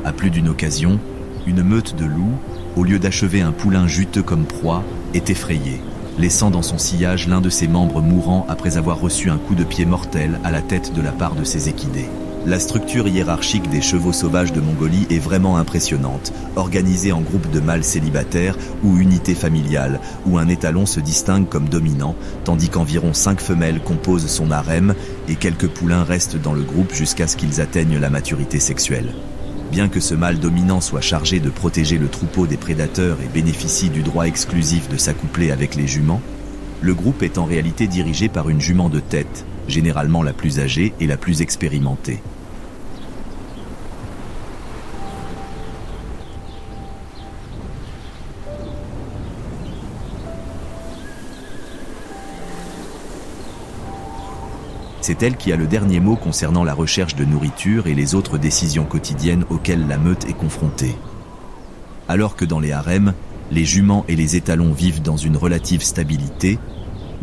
Speaker 1: À plus d'une occasion, une meute de loups, au lieu d'achever un poulain juteux comme proie, est effrayée, laissant dans son sillage l'un de ses membres mourant après avoir reçu un coup de pied mortel à la tête de la part de ses équidés. La structure hiérarchique des chevaux sauvages de Mongolie est vraiment impressionnante, organisée en groupes de mâles célibataires ou unités familiales, où un étalon se distingue comme dominant, tandis qu'environ 5 femelles composent son harem et quelques poulains restent dans le groupe jusqu'à ce qu'ils atteignent la maturité sexuelle. Bien que ce mâle dominant soit chargé de protéger le troupeau des prédateurs et bénéficie du droit exclusif de s'accoupler avec les juments, le groupe est en réalité dirigé par une jument de tête, généralement la plus âgée et la plus expérimentée. C'est elle qui a le dernier mot concernant la recherche de nourriture et les autres décisions quotidiennes auxquelles la meute est confrontée. Alors que dans les harems, les juments et les étalons vivent dans une relative stabilité,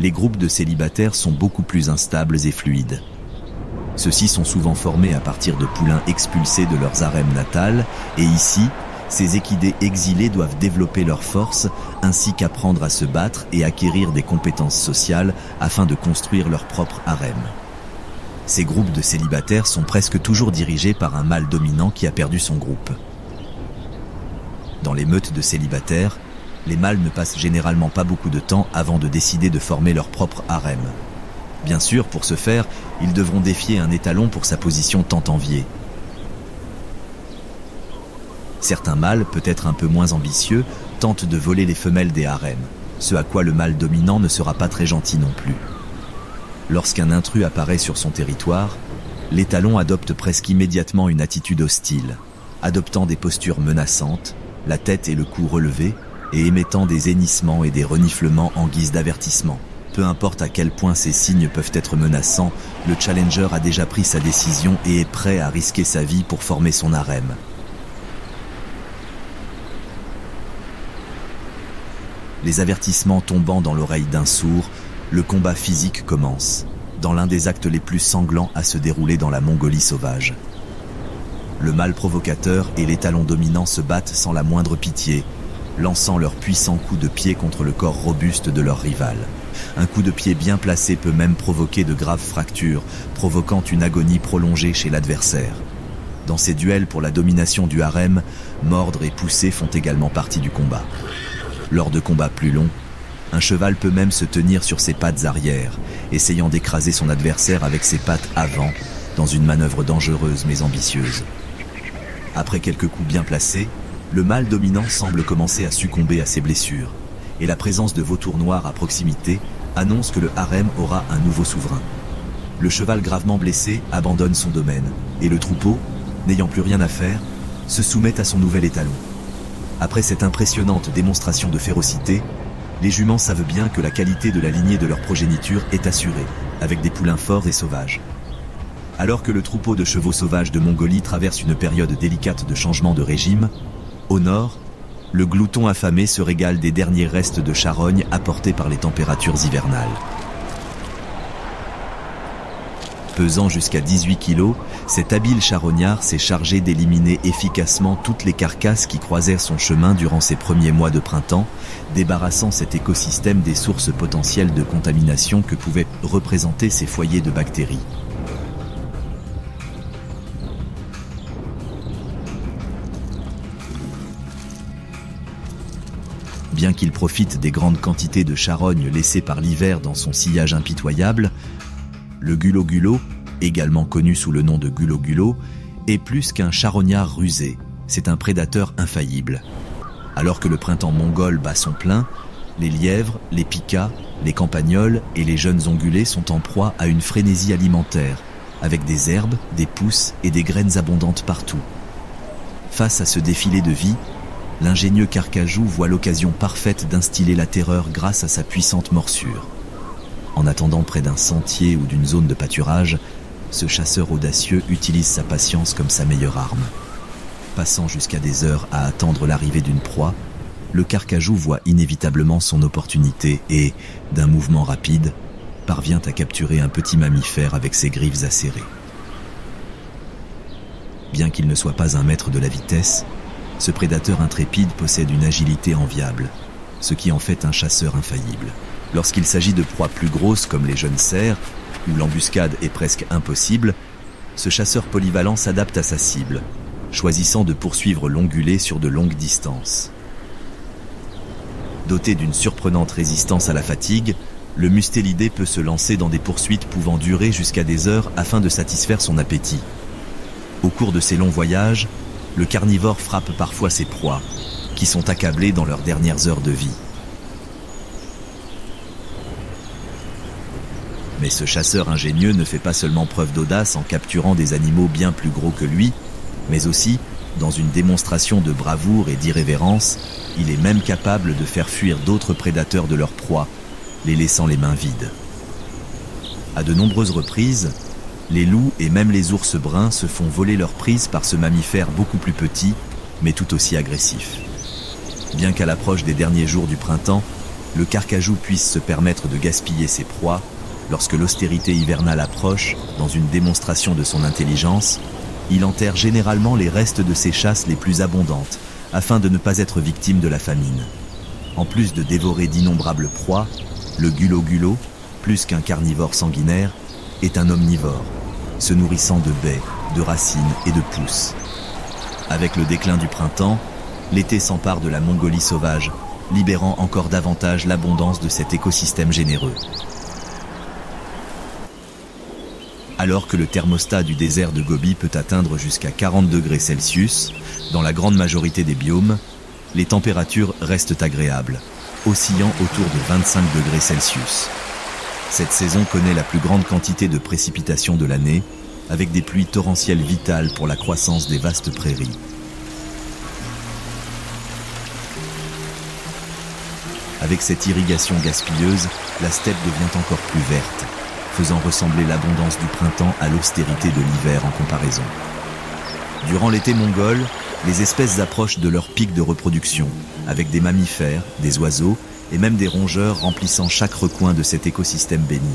Speaker 1: les groupes de célibataires sont beaucoup plus instables et fluides. Ceux-ci sont souvent formés à partir de poulains expulsés de leurs harems natales, et ici, ces équidés exilés doivent développer leur force, ainsi qu'apprendre à se battre et acquérir des compétences sociales afin de construire leur propre harem. Ces groupes de célibataires sont presque toujours dirigés par un mâle dominant qui a perdu son groupe. Dans les meutes de célibataires, les mâles ne passent généralement pas beaucoup de temps avant de décider de former leur propre harem. Bien sûr, pour ce faire, ils devront défier un étalon pour sa position tant enviée. Certains mâles, peut-être un peu moins ambitieux, tentent de voler les femelles des harems, ce à quoi le mâle dominant ne sera pas très gentil non plus. Lorsqu'un intrus apparaît sur son territoire, l'étalon adopte presque immédiatement une attitude hostile, adoptant des postures menaçantes, la tête et le cou relevés, et émettant des hennissements et des reniflements en guise d'avertissement. Peu importe à quel point ces signes peuvent être menaçants, le challenger a déjà pris sa décision et est prêt à risquer sa vie pour former son harem. Les avertissements tombant dans l'oreille d'un sourd, le combat physique commence, dans l'un des actes les plus sanglants à se dérouler dans la Mongolie sauvage. Le mâle provocateur et l'étalon dominant se battent sans la moindre pitié, lançant leurs puissants coups de pied contre le corps robuste de leur rival. Un coup de pied bien placé peut même provoquer de graves fractures, provoquant une agonie prolongée chez l'adversaire. Dans ces duels pour la domination du harem, mordre et pousser font également partie du combat. Lors de combats plus longs, un cheval peut même se tenir sur ses pattes arrière, essayant d'écraser son adversaire avec ses pattes avant, dans une manœuvre dangereuse mais ambitieuse. Après quelques coups bien placés, le mâle dominant semble commencer à succomber à ses blessures, et la présence de vautours noirs à proximité annonce que le harem aura un nouveau souverain. Le cheval gravement blessé abandonne son domaine, et le troupeau, n'ayant plus rien à faire, se soumet à son nouvel étalon. Après cette impressionnante démonstration de férocité, les juments savent bien que la qualité de la lignée de leur progéniture est assurée, avec des poulains forts et sauvages. Alors que le troupeau de chevaux sauvages de Mongolie traverse une période délicate de changement de régime, au nord, le glouton affamé se régale des derniers restes de charogne apportés par les températures hivernales. Pesant jusqu'à 18 kg, cet habile charognard s'est chargé d'éliminer efficacement toutes les carcasses qui croisèrent son chemin durant ces premiers mois de printemps, débarrassant cet écosystème des sources potentielles de contamination que pouvaient représenter ces foyers de bactéries. Bien qu'il profite des grandes quantités de charogne laissées par l'hiver dans son sillage impitoyable, le gulo-gulo, également connu sous le nom de gulo-gulo, est plus qu'un charognard rusé, c'est un prédateur infaillible. Alors que le printemps mongol bat son plein, les lièvres, les pikas, les campagnols et les jeunes ongulés sont en proie à une frénésie alimentaire, avec des herbes, des pousses et des graines abondantes partout. Face à ce défilé de vie, l'ingénieux Carcajou voit l'occasion parfaite d'instiller la terreur grâce à sa puissante morsure. En attendant près d'un sentier ou d'une zone de pâturage, ce chasseur audacieux utilise sa patience comme sa meilleure arme. Passant jusqu'à des heures à attendre l'arrivée d'une proie, le Carcajou voit inévitablement son opportunité et, d'un mouvement rapide, parvient à capturer un petit mammifère avec ses griffes acérées. Bien qu'il ne soit pas un maître de la vitesse, ce prédateur intrépide possède une agilité enviable, ce qui en fait un chasseur infaillible. Lorsqu'il s'agit de proies plus grosses comme les jeunes cerfs, où l'embuscade est presque impossible, ce chasseur polyvalent s'adapte à sa cible, choisissant de poursuivre l'ongulé sur de longues distances. Doté d'une surprenante résistance à la fatigue, le mustélidé peut se lancer dans des poursuites pouvant durer jusqu'à des heures afin de satisfaire son appétit. Au cours de ces longs voyages, le carnivore frappe parfois ses proies, qui sont accablées dans leurs dernières heures de vie. Mais ce chasseur ingénieux ne fait pas seulement preuve d'audace en capturant des animaux bien plus gros que lui, mais aussi, dans une démonstration de bravoure et d'irrévérence, il est même capable de faire fuir d'autres prédateurs de leur proie, les laissant les mains vides. À de nombreuses reprises, les loups et même les ours bruns se font voler leur prise par ce mammifère beaucoup plus petit, mais tout aussi agressif. Bien qu'à l'approche des derniers jours du printemps, le Carcajou puisse se permettre de gaspiller ses proies, lorsque l'austérité hivernale approche, dans une démonstration de son intelligence, il enterre généralement les restes de ses chasses les plus abondantes, afin de ne pas être victime de la famine. En plus de dévorer d'innombrables proies, le gulo-gulo, plus qu'un carnivore sanguinaire, est un omnivore, se nourrissant de baies, de racines et de pousses. Avec le déclin du printemps, l'été s'empare de la Mongolie sauvage, libérant encore davantage l'abondance de cet écosystème généreux. Alors que le thermostat du désert de Gobi peut atteindre jusqu'à 40 degrés Celsius, dans la grande majorité des biomes, les températures restent agréables, oscillant autour de 25 degrés Celsius. Cette saison connaît la plus grande quantité de précipitations de l'année, avec des pluies torrentielles vitales pour la croissance des vastes prairies. Avec cette irrigation gaspilleuse, la steppe devient encore plus verte, faisant ressembler l'abondance du printemps à l'austérité de l'hiver en comparaison. Durant l'été mongol, les espèces approchent de leur pic de reproduction, avec des mammifères, des oiseaux et même des rongeurs remplissant chaque recoin de cet écosystème béni.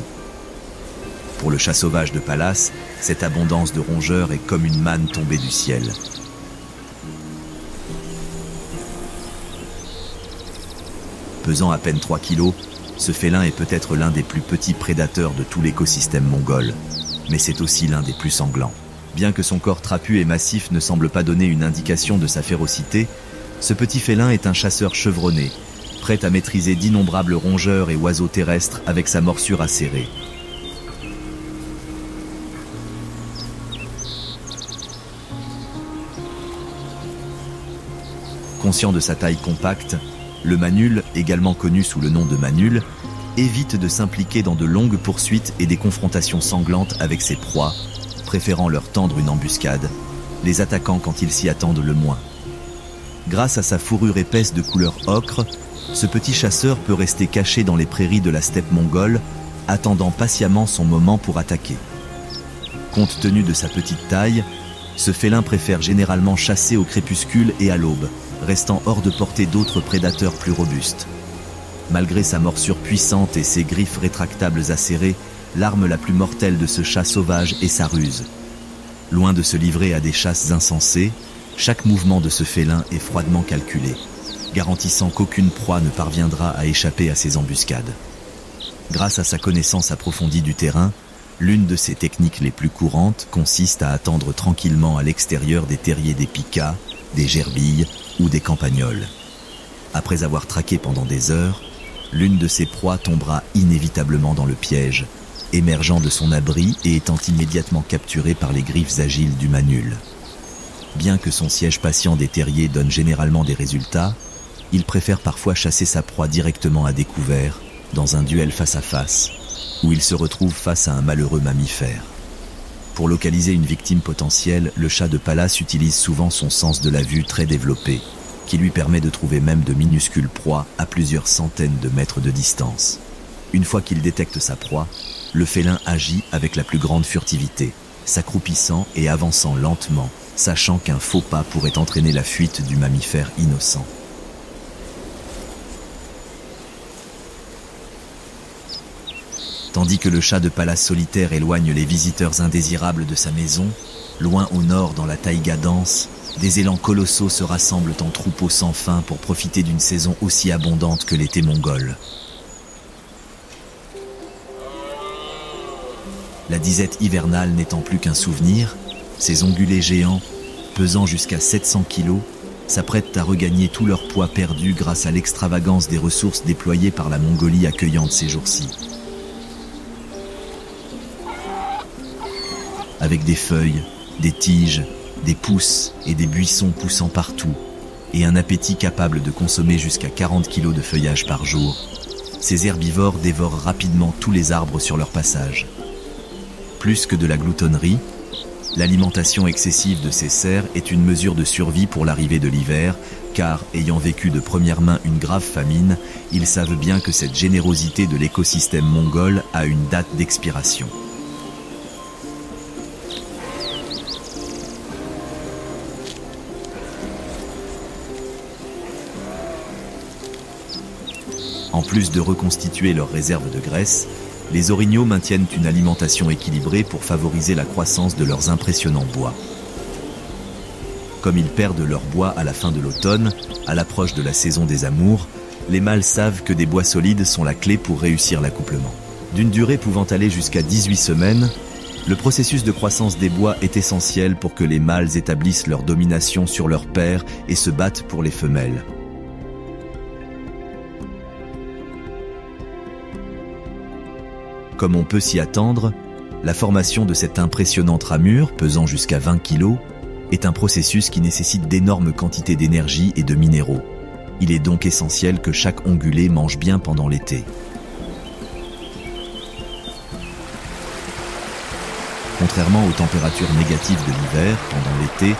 Speaker 1: Pour le chat sauvage de Pallas, cette abondance de rongeurs est comme une manne tombée du ciel. Pesant à peine 3 kilos, ce félin est peut-être l'un des plus petits prédateurs de tout l'écosystème mongol, mais c'est aussi l'un des plus sanglants. Bien que son corps trapu et massif ne semble pas donner une indication de sa férocité, ce petit félin est un chasseur chevronné, prêt à maîtriser d'innombrables rongeurs et oiseaux terrestres avec sa morsure acérée. Conscient de sa taille compacte, le manul, également connu sous le nom de manul, évite de s'impliquer dans de longues poursuites et des confrontations sanglantes avec ses proies, préférant leur tendre une embuscade, les attaquant quand ils s'y attendent le moins. Grâce à sa fourrure épaisse de couleur ocre, ce petit chasseur peut rester caché dans les prairies de la steppe mongole, attendant patiemment son moment pour attaquer. Compte tenu de sa petite taille, ce félin préfère généralement chasser au crépuscule et à l'aube, restant hors de portée d'autres prédateurs plus robustes. Malgré sa morsure puissante et ses griffes rétractables acérées, l'arme la plus mortelle de ce chat sauvage est sa ruse. Loin de se livrer à des chasses insensées, chaque mouvement de ce félin est froidement calculé, garantissant qu'aucune proie ne parviendra à échapper à ses embuscades. Grâce à sa connaissance approfondie du terrain, l'une de ses techniques les plus courantes consiste à attendre tranquillement à l'extérieur des terriers des picas, des gerbilles ou des campagnols. Après avoir traqué pendant des heures, l'une de ses proies tombera inévitablement dans le piège, émergeant de son abri et étant immédiatement capturée par les griffes agiles du manul. Bien que son siège patient des terriers donne généralement des résultats, il préfère parfois chasser sa proie directement à découvert, dans un duel face à face, où il se retrouve face à un malheureux mammifère. Pour localiser une victime potentielle, le chat de palace utilise souvent son sens de la vue très développé, qui lui permet de trouver même de minuscules proies à plusieurs centaines de mètres de distance. Une fois qu'il détecte sa proie, le félin agit avec la plus grande furtivité, s'accroupissant et avançant lentement, sachant qu'un faux pas pourrait entraîner la fuite du mammifère innocent. Tandis que le chat de palace solitaire éloigne les visiteurs indésirables de sa maison, loin au nord dans la taïga dense, des élans colossaux se rassemblent en troupeaux sans fin pour profiter d'une saison aussi abondante que l'été mongol. La disette hivernale n'étant plus qu'un souvenir, ces ongulés géants, pesant jusqu'à 700 kilos, s'apprêtent à regagner tout leur poids perdu grâce à l'extravagance des ressources déployées par la Mongolie accueillante ces jours-ci. Avec des feuilles, des tiges, des pousses et des buissons poussant partout, et un appétit capable de consommer jusqu'à 40 kilos de feuillage par jour, ces herbivores dévorent rapidement tous les arbres sur leur passage. Plus que de la gloutonnerie, l'alimentation excessive de ces cerfs est une mesure de survie pour l'arrivée de l'hiver, car, ayant vécu de première main une grave famine, ils savent bien que cette générosité de l'écosystème mongol a une date d'expiration. En plus de reconstituer leurs réserves de graisse, les orignaux maintiennent une alimentation équilibrée pour favoriser la croissance de leurs impressionnants bois. Comme ils perdent leur bois à la fin de l'automne, à l'approche de la saison des amours, les mâles savent que des bois solides sont la clé pour réussir l'accouplement. D'une durée pouvant aller jusqu'à 18 semaines, le processus de croissance des bois est essentiel pour que les mâles établissent leur domination sur leurs pairs et se battent pour les femelles. Comme on peut s'y attendre, la formation de cette impressionnante ramure, pesant jusqu'à 20 kg, est un processus qui nécessite d'énormes quantités d'énergie et de minéraux. Il est donc essentiel que chaque ongulé mange bien pendant l'été. Contrairement aux températures négatives de l'hiver, pendant l'été,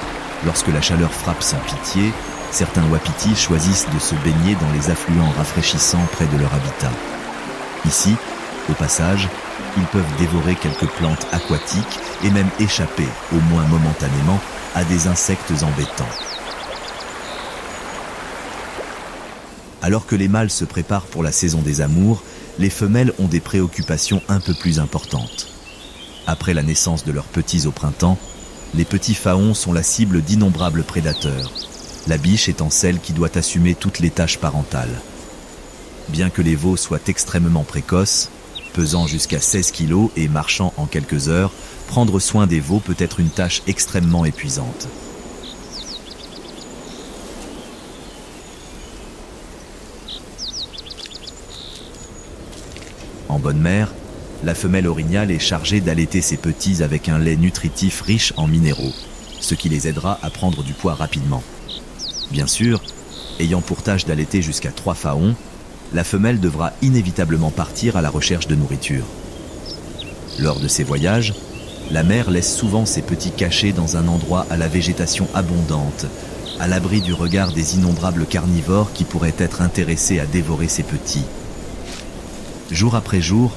Speaker 1: lorsque la chaleur frappe sans pitié, certains wapitis choisissent de se baigner dans les affluents rafraîchissants près de leur habitat. Ici, au passage, ils peuvent dévorer quelques plantes aquatiques et même échapper, au moins momentanément, à des insectes embêtants. Alors que les mâles se préparent pour la saison des amours, les femelles ont des préoccupations un peu plus importantes. Après la naissance de leurs petits au printemps, les petits faons sont la cible d'innombrables prédateurs, la biche étant celle qui doit assumer toutes les tâches parentales. Bien que les veaux soient extrêmement précoces, pesant jusqu'à 16 kg et marchant en quelques heures, prendre soin des veaux peut être une tâche extrêmement épuisante. En bonne mère, la femelle orignale est chargée d'allaiter ses petits avec un lait nutritif riche en minéraux, ce qui les aidera à prendre du poids rapidement. Bien sûr, ayant pour tâche d'allaiter jusqu'à 3 faons, la femelle devra inévitablement partir à la recherche de nourriture. Lors de ces voyages, la mère laisse souvent ses petits cachés dans un endroit à la végétation abondante, à l'abri du regard des innombrables carnivores qui pourraient être intéressés à dévorer ses petits. Jour après jour,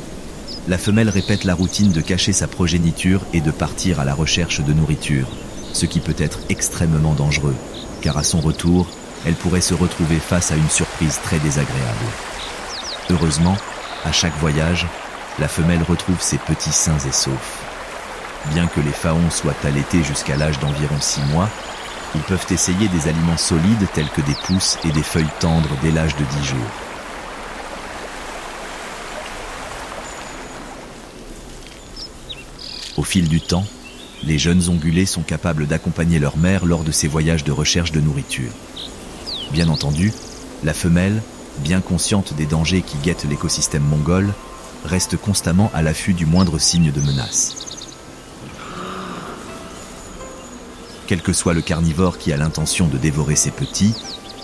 Speaker 1: la femelle répète la routine de cacher sa progéniture et de partir à la recherche de nourriture, ce qui peut être extrêmement dangereux, car à son retour, elle pourrait se retrouver face à une surprise très désagréable. Heureusement, à chaque voyage, la femelle retrouve ses petits sains et saufs. Bien que les faons soient allaités jusqu'à l'âge d'environ 6 mois, ils peuvent essayer des aliments solides tels que des pousses et des feuilles tendres dès l'âge de 10 jours. Au fil du temps, les jeunes ongulés sont capables d'accompagner leur mère lors de ces voyages de recherche de nourriture. Bien entendu, la femelle, bien consciente des dangers qui guettent l'écosystème mongol, reste constamment à l'affût du moindre signe de menace. Quel que soit le carnivore qui a l'intention de dévorer ses petits,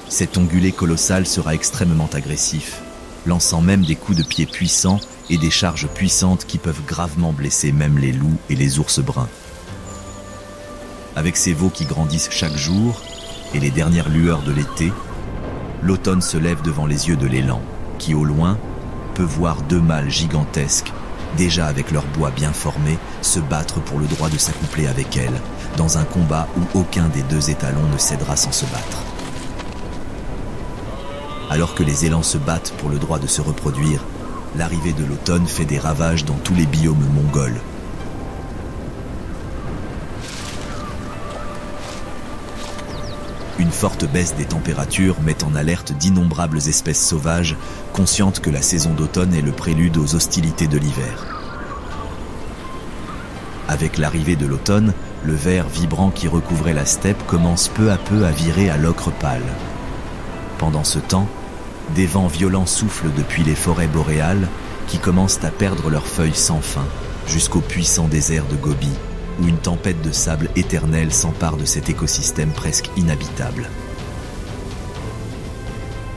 Speaker 1: cet ongulé colossal sera extrêmement agressif, lançant même des coups de pied puissants et des charges puissantes qui peuvent gravement blesser même les loups et les ours bruns. Avec ces veaux qui grandissent chaque jour et les dernières lueurs de l'été, l'automne se lève devant les yeux de l'élan, qui au loin peut voir 2 mâles gigantesques, déjà avec leur bois bien formé, se battre pour le droit de s'accoupler avec elle, dans un combat où aucun des 2 étalons ne cédera sans se battre. Alors que les élans se battent pour le droit de se reproduire, l'arrivée de l'automne fait des ravages dans tous les biomes mongols. Une forte baisse des températures met en alerte d'innombrables espèces sauvages, conscientes que la saison d'automne est le prélude aux hostilités de l'hiver. Avec l'arrivée de l'automne, le vert vibrant qui recouvrait la steppe commence peu à peu à virer à l'ocre pâle. Pendant ce temps, des vents violents soufflent depuis les forêts boréales qui commencent à perdre leurs feuilles sans fin, jusqu'au puissant désert de Gobi, où une tempête de sable éternel s'empare de cet écosystème presque inhabitable.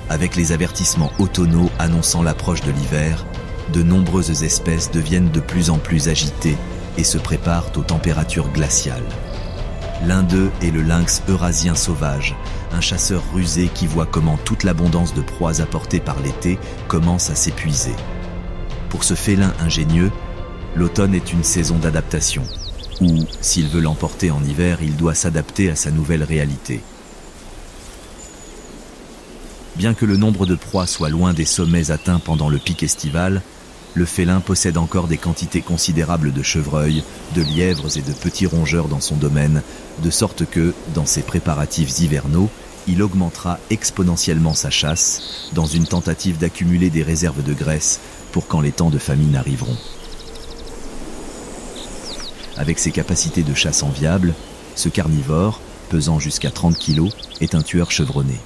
Speaker 1: Avec les avertissements automnaux annonçant l'approche de l'hiver, de nombreuses espèces deviennent de plus en plus agitées et se préparent aux températures glaciales. L'un d'eux est le lynx eurasien sauvage, un chasseur rusé qui voit comment toute l'abondance de proies apportées par l'été commence à s'épuiser. Pour ce félin ingénieux, l'automne est une saison d'adaptation, où, s'il veut l'emporter en hiver, il doit s'adapter à sa nouvelle réalité. Bien que le nombre de proies soit loin des sommets atteints pendant le pic estival, le félin possède encore des quantités considérables de chevreuils, de lièvres et de petits rongeurs dans son domaine, de sorte que, dans ses préparatifs hivernaux, il augmentera exponentiellement sa chasse, dans une tentative d'accumuler des réserves de graisse pour quand les temps de famine arriveront. Avec ses capacités de chasse enviables, ce carnivore, pesant jusqu'à 30 kg, est un tueur chevronné.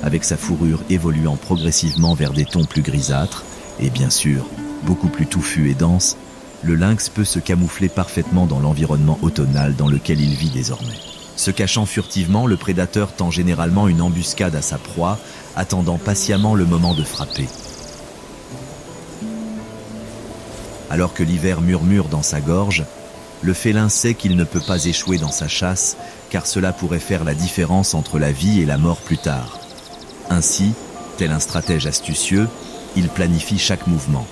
Speaker 1: Avec sa fourrure évoluant progressivement vers des tons plus grisâtres, et bien sûr, beaucoup plus touffus et denses, le lynx peut se camoufler parfaitement dans l'environnement automnal dans lequel il vit désormais. Se cachant furtivement, le prédateur tend généralement une embuscade à sa proie, attendant patiemment le moment de frapper. Alors que l'hiver murmure dans sa gorge, le félin sait qu'il ne peut pas échouer dans sa chasse, car cela pourrait faire la différence entre la vie et la mort plus tard. Ainsi, tel un stratège astucieux, il planifie chaque mouvement.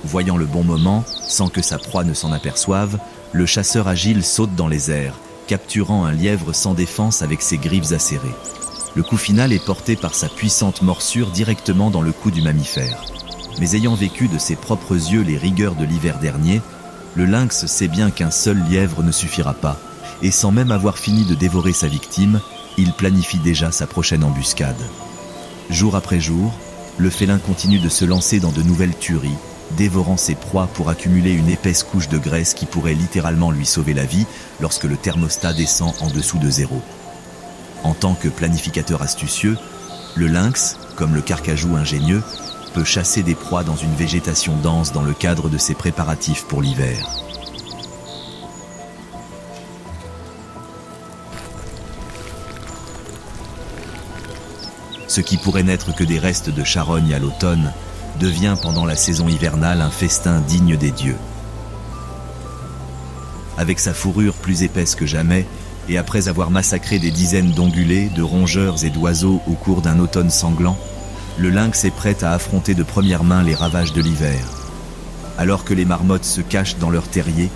Speaker 1: Voyant le bon moment, sans que sa proie ne s'en aperçoive, le chasseur agile saute dans les airs, capturant un lièvre sans défense avec ses griffes acérées. Le coup final est porté par sa puissante morsure directement dans le cou du mammifère. Mais ayant vécu de ses propres yeux les rigueurs de l'hiver dernier, le lynx sait bien qu'un seul lièvre ne suffira pas, et sans même avoir fini de dévorer sa victime, il planifie déjà sa prochaine embuscade. Jour après jour, le félin continue de se lancer dans de nouvelles tueries, dévorant ses proies pour accumuler une épaisse couche de graisse qui pourrait littéralement lui sauver la vie lorsque le thermostat descend en dessous de 0. En tant que planificateur astucieux, le lynx, comme le carcajou ingénieux, peut chasser des proies dans une végétation dense dans le cadre de ses préparatifs pour l'hiver. Ce qui pourrait n'être que des restes de charogne à l'automne devient pendant la saison hivernale un festin digne des dieux. Avec sa fourrure plus épaisse que jamais, et après avoir massacré des dizaines d'ongulés, de rongeurs et d'oiseaux au cours d'un automne sanglant, le lynx est prêt à affronter de première main les ravages de l'hiver. Alors que les marmottes se cachent dans leurs terriers,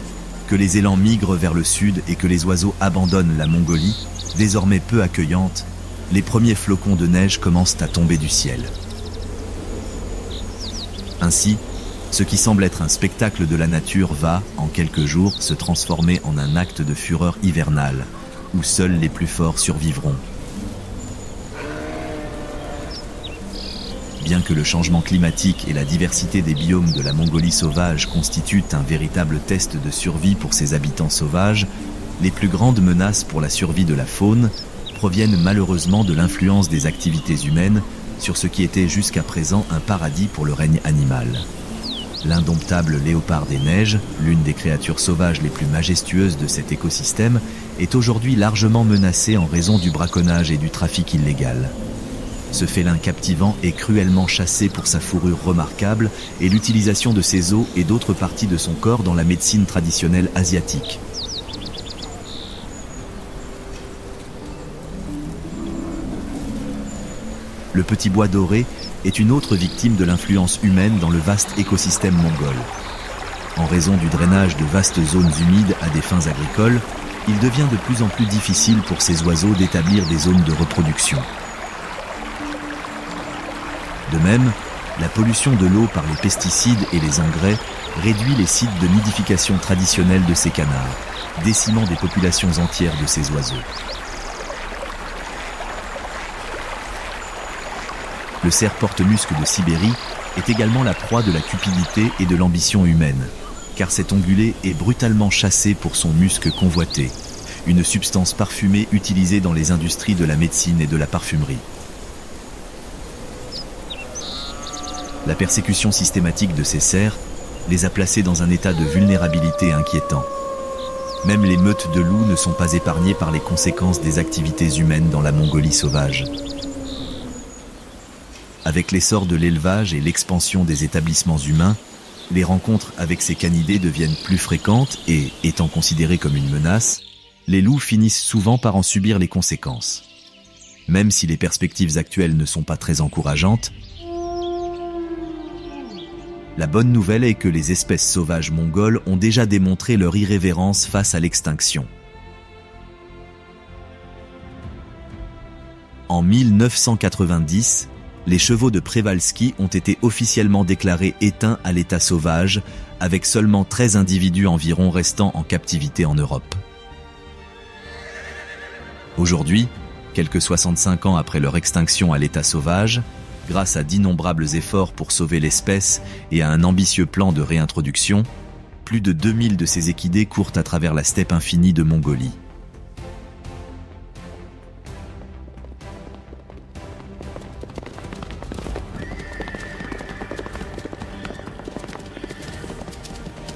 Speaker 1: que les élans migrent vers le sud et que les oiseaux abandonnent la Mongolie, désormais peu accueillante, les premiers flocons de neige commencent à tomber du ciel. Ainsi, ce qui semble être un spectacle de la nature va, en quelques jours, se transformer en un acte de fureur hivernale, où seuls les plus forts survivront. Bien que le changement climatique et la diversité des biomes de la Mongolie sauvage constituent un véritable test de survie pour ses habitants sauvages, les plus grandes menaces pour la survie de la faune proviennent malheureusement de l'influence des activités humaines sur ce qui était jusqu'à présent un paradis pour le règne animal. L'indomptable léopard des neiges, l'une des créatures sauvages les plus majestueuses de cet écosystème, est aujourd'hui largement menacée en raison du braconnage et du trafic illégal. Ce félin captivant est cruellement chassé pour sa fourrure remarquable et l'utilisation de ses os et d'autres parties de son corps dans la médecine traditionnelle asiatique. Le petit bois doré est une autre victime de l'influence humaine dans le vaste écosystème mongol. En raison du drainage de vastes zones humides à des fins agricoles, il devient de plus en plus difficile pour ces oiseaux d'établir des zones de reproduction. De même, la pollution de l'eau par les pesticides et les engrais réduit les sites de nidification traditionnels de ces canards, décimant des populations entières de ces oiseaux. Le cerf porte-musc de Sibérie est également la proie de la cupidité et de l'ambition humaine, car cet ongulé est brutalement chassé pour son musc convoité, une substance parfumée utilisée dans les industries de la médecine et de la parfumerie. La persécution systématique de ces cerfs les a placés dans un état de vulnérabilité inquiétant. Même les meutes de loups ne sont pas épargnées par les conséquences des activités humaines dans la Mongolie sauvage. Avec l'essor de l'élevage et l'expansion des établissements humains, les rencontres avec ces canidés deviennent plus fréquentes et, étant considérées comme une menace, les loups finissent souvent par en subir les conséquences. Même si les perspectives actuelles ne sont pas très encourageantes, la bonne nouvelle est que les espèces sauvages mongoles ont déjà démontré leur irrévérence face à l'extinction. En 1990, les chevaux de Przewalski ont été officiellement déclarés éteints à l'état sauvage, avec seulement 13 individus environ restant en captivité en Europe. Aujourd'hui, quelques 65 ans après leur extinction à l'état sauvage, grâce à d'innombrables efforts pour sauver l'espèce et à un ambitieux plan de réintroduction, plus de 2000 de ces équidés courent à travers la steppe infinie de Mongolie.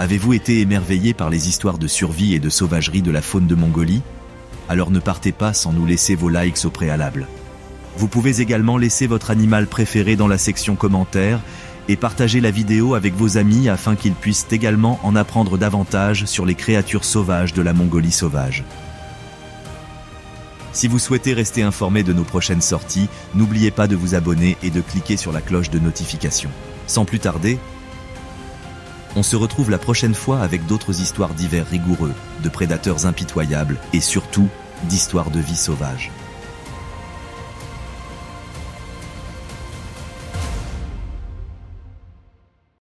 Speaker 1: Avez-vous été émerveillé par les histoires de survie et de sauvagerie de la faune de Mongolie? Alors ne partez pas sans nous laisser vos likes au préalable. Vous pouvez également laisser votre animal préféré dans la section commentaires et partager la vidéo avec vos amis afin qu'ils puissent également en apprendre davantage sur les créatures sauvages de la Mongolie sauvage. Si vous souhaitez rester informé de nos prochaines sorties, n'oubliez pas de vous abonner et de cliquer sur la cloche de notification. Sans plus tarder, on se retrouve la prochaine fois avec d'autres histoires d'hiver rigoureux, de prédateurs impitoyables et surtout d'histoires de vie sauvage.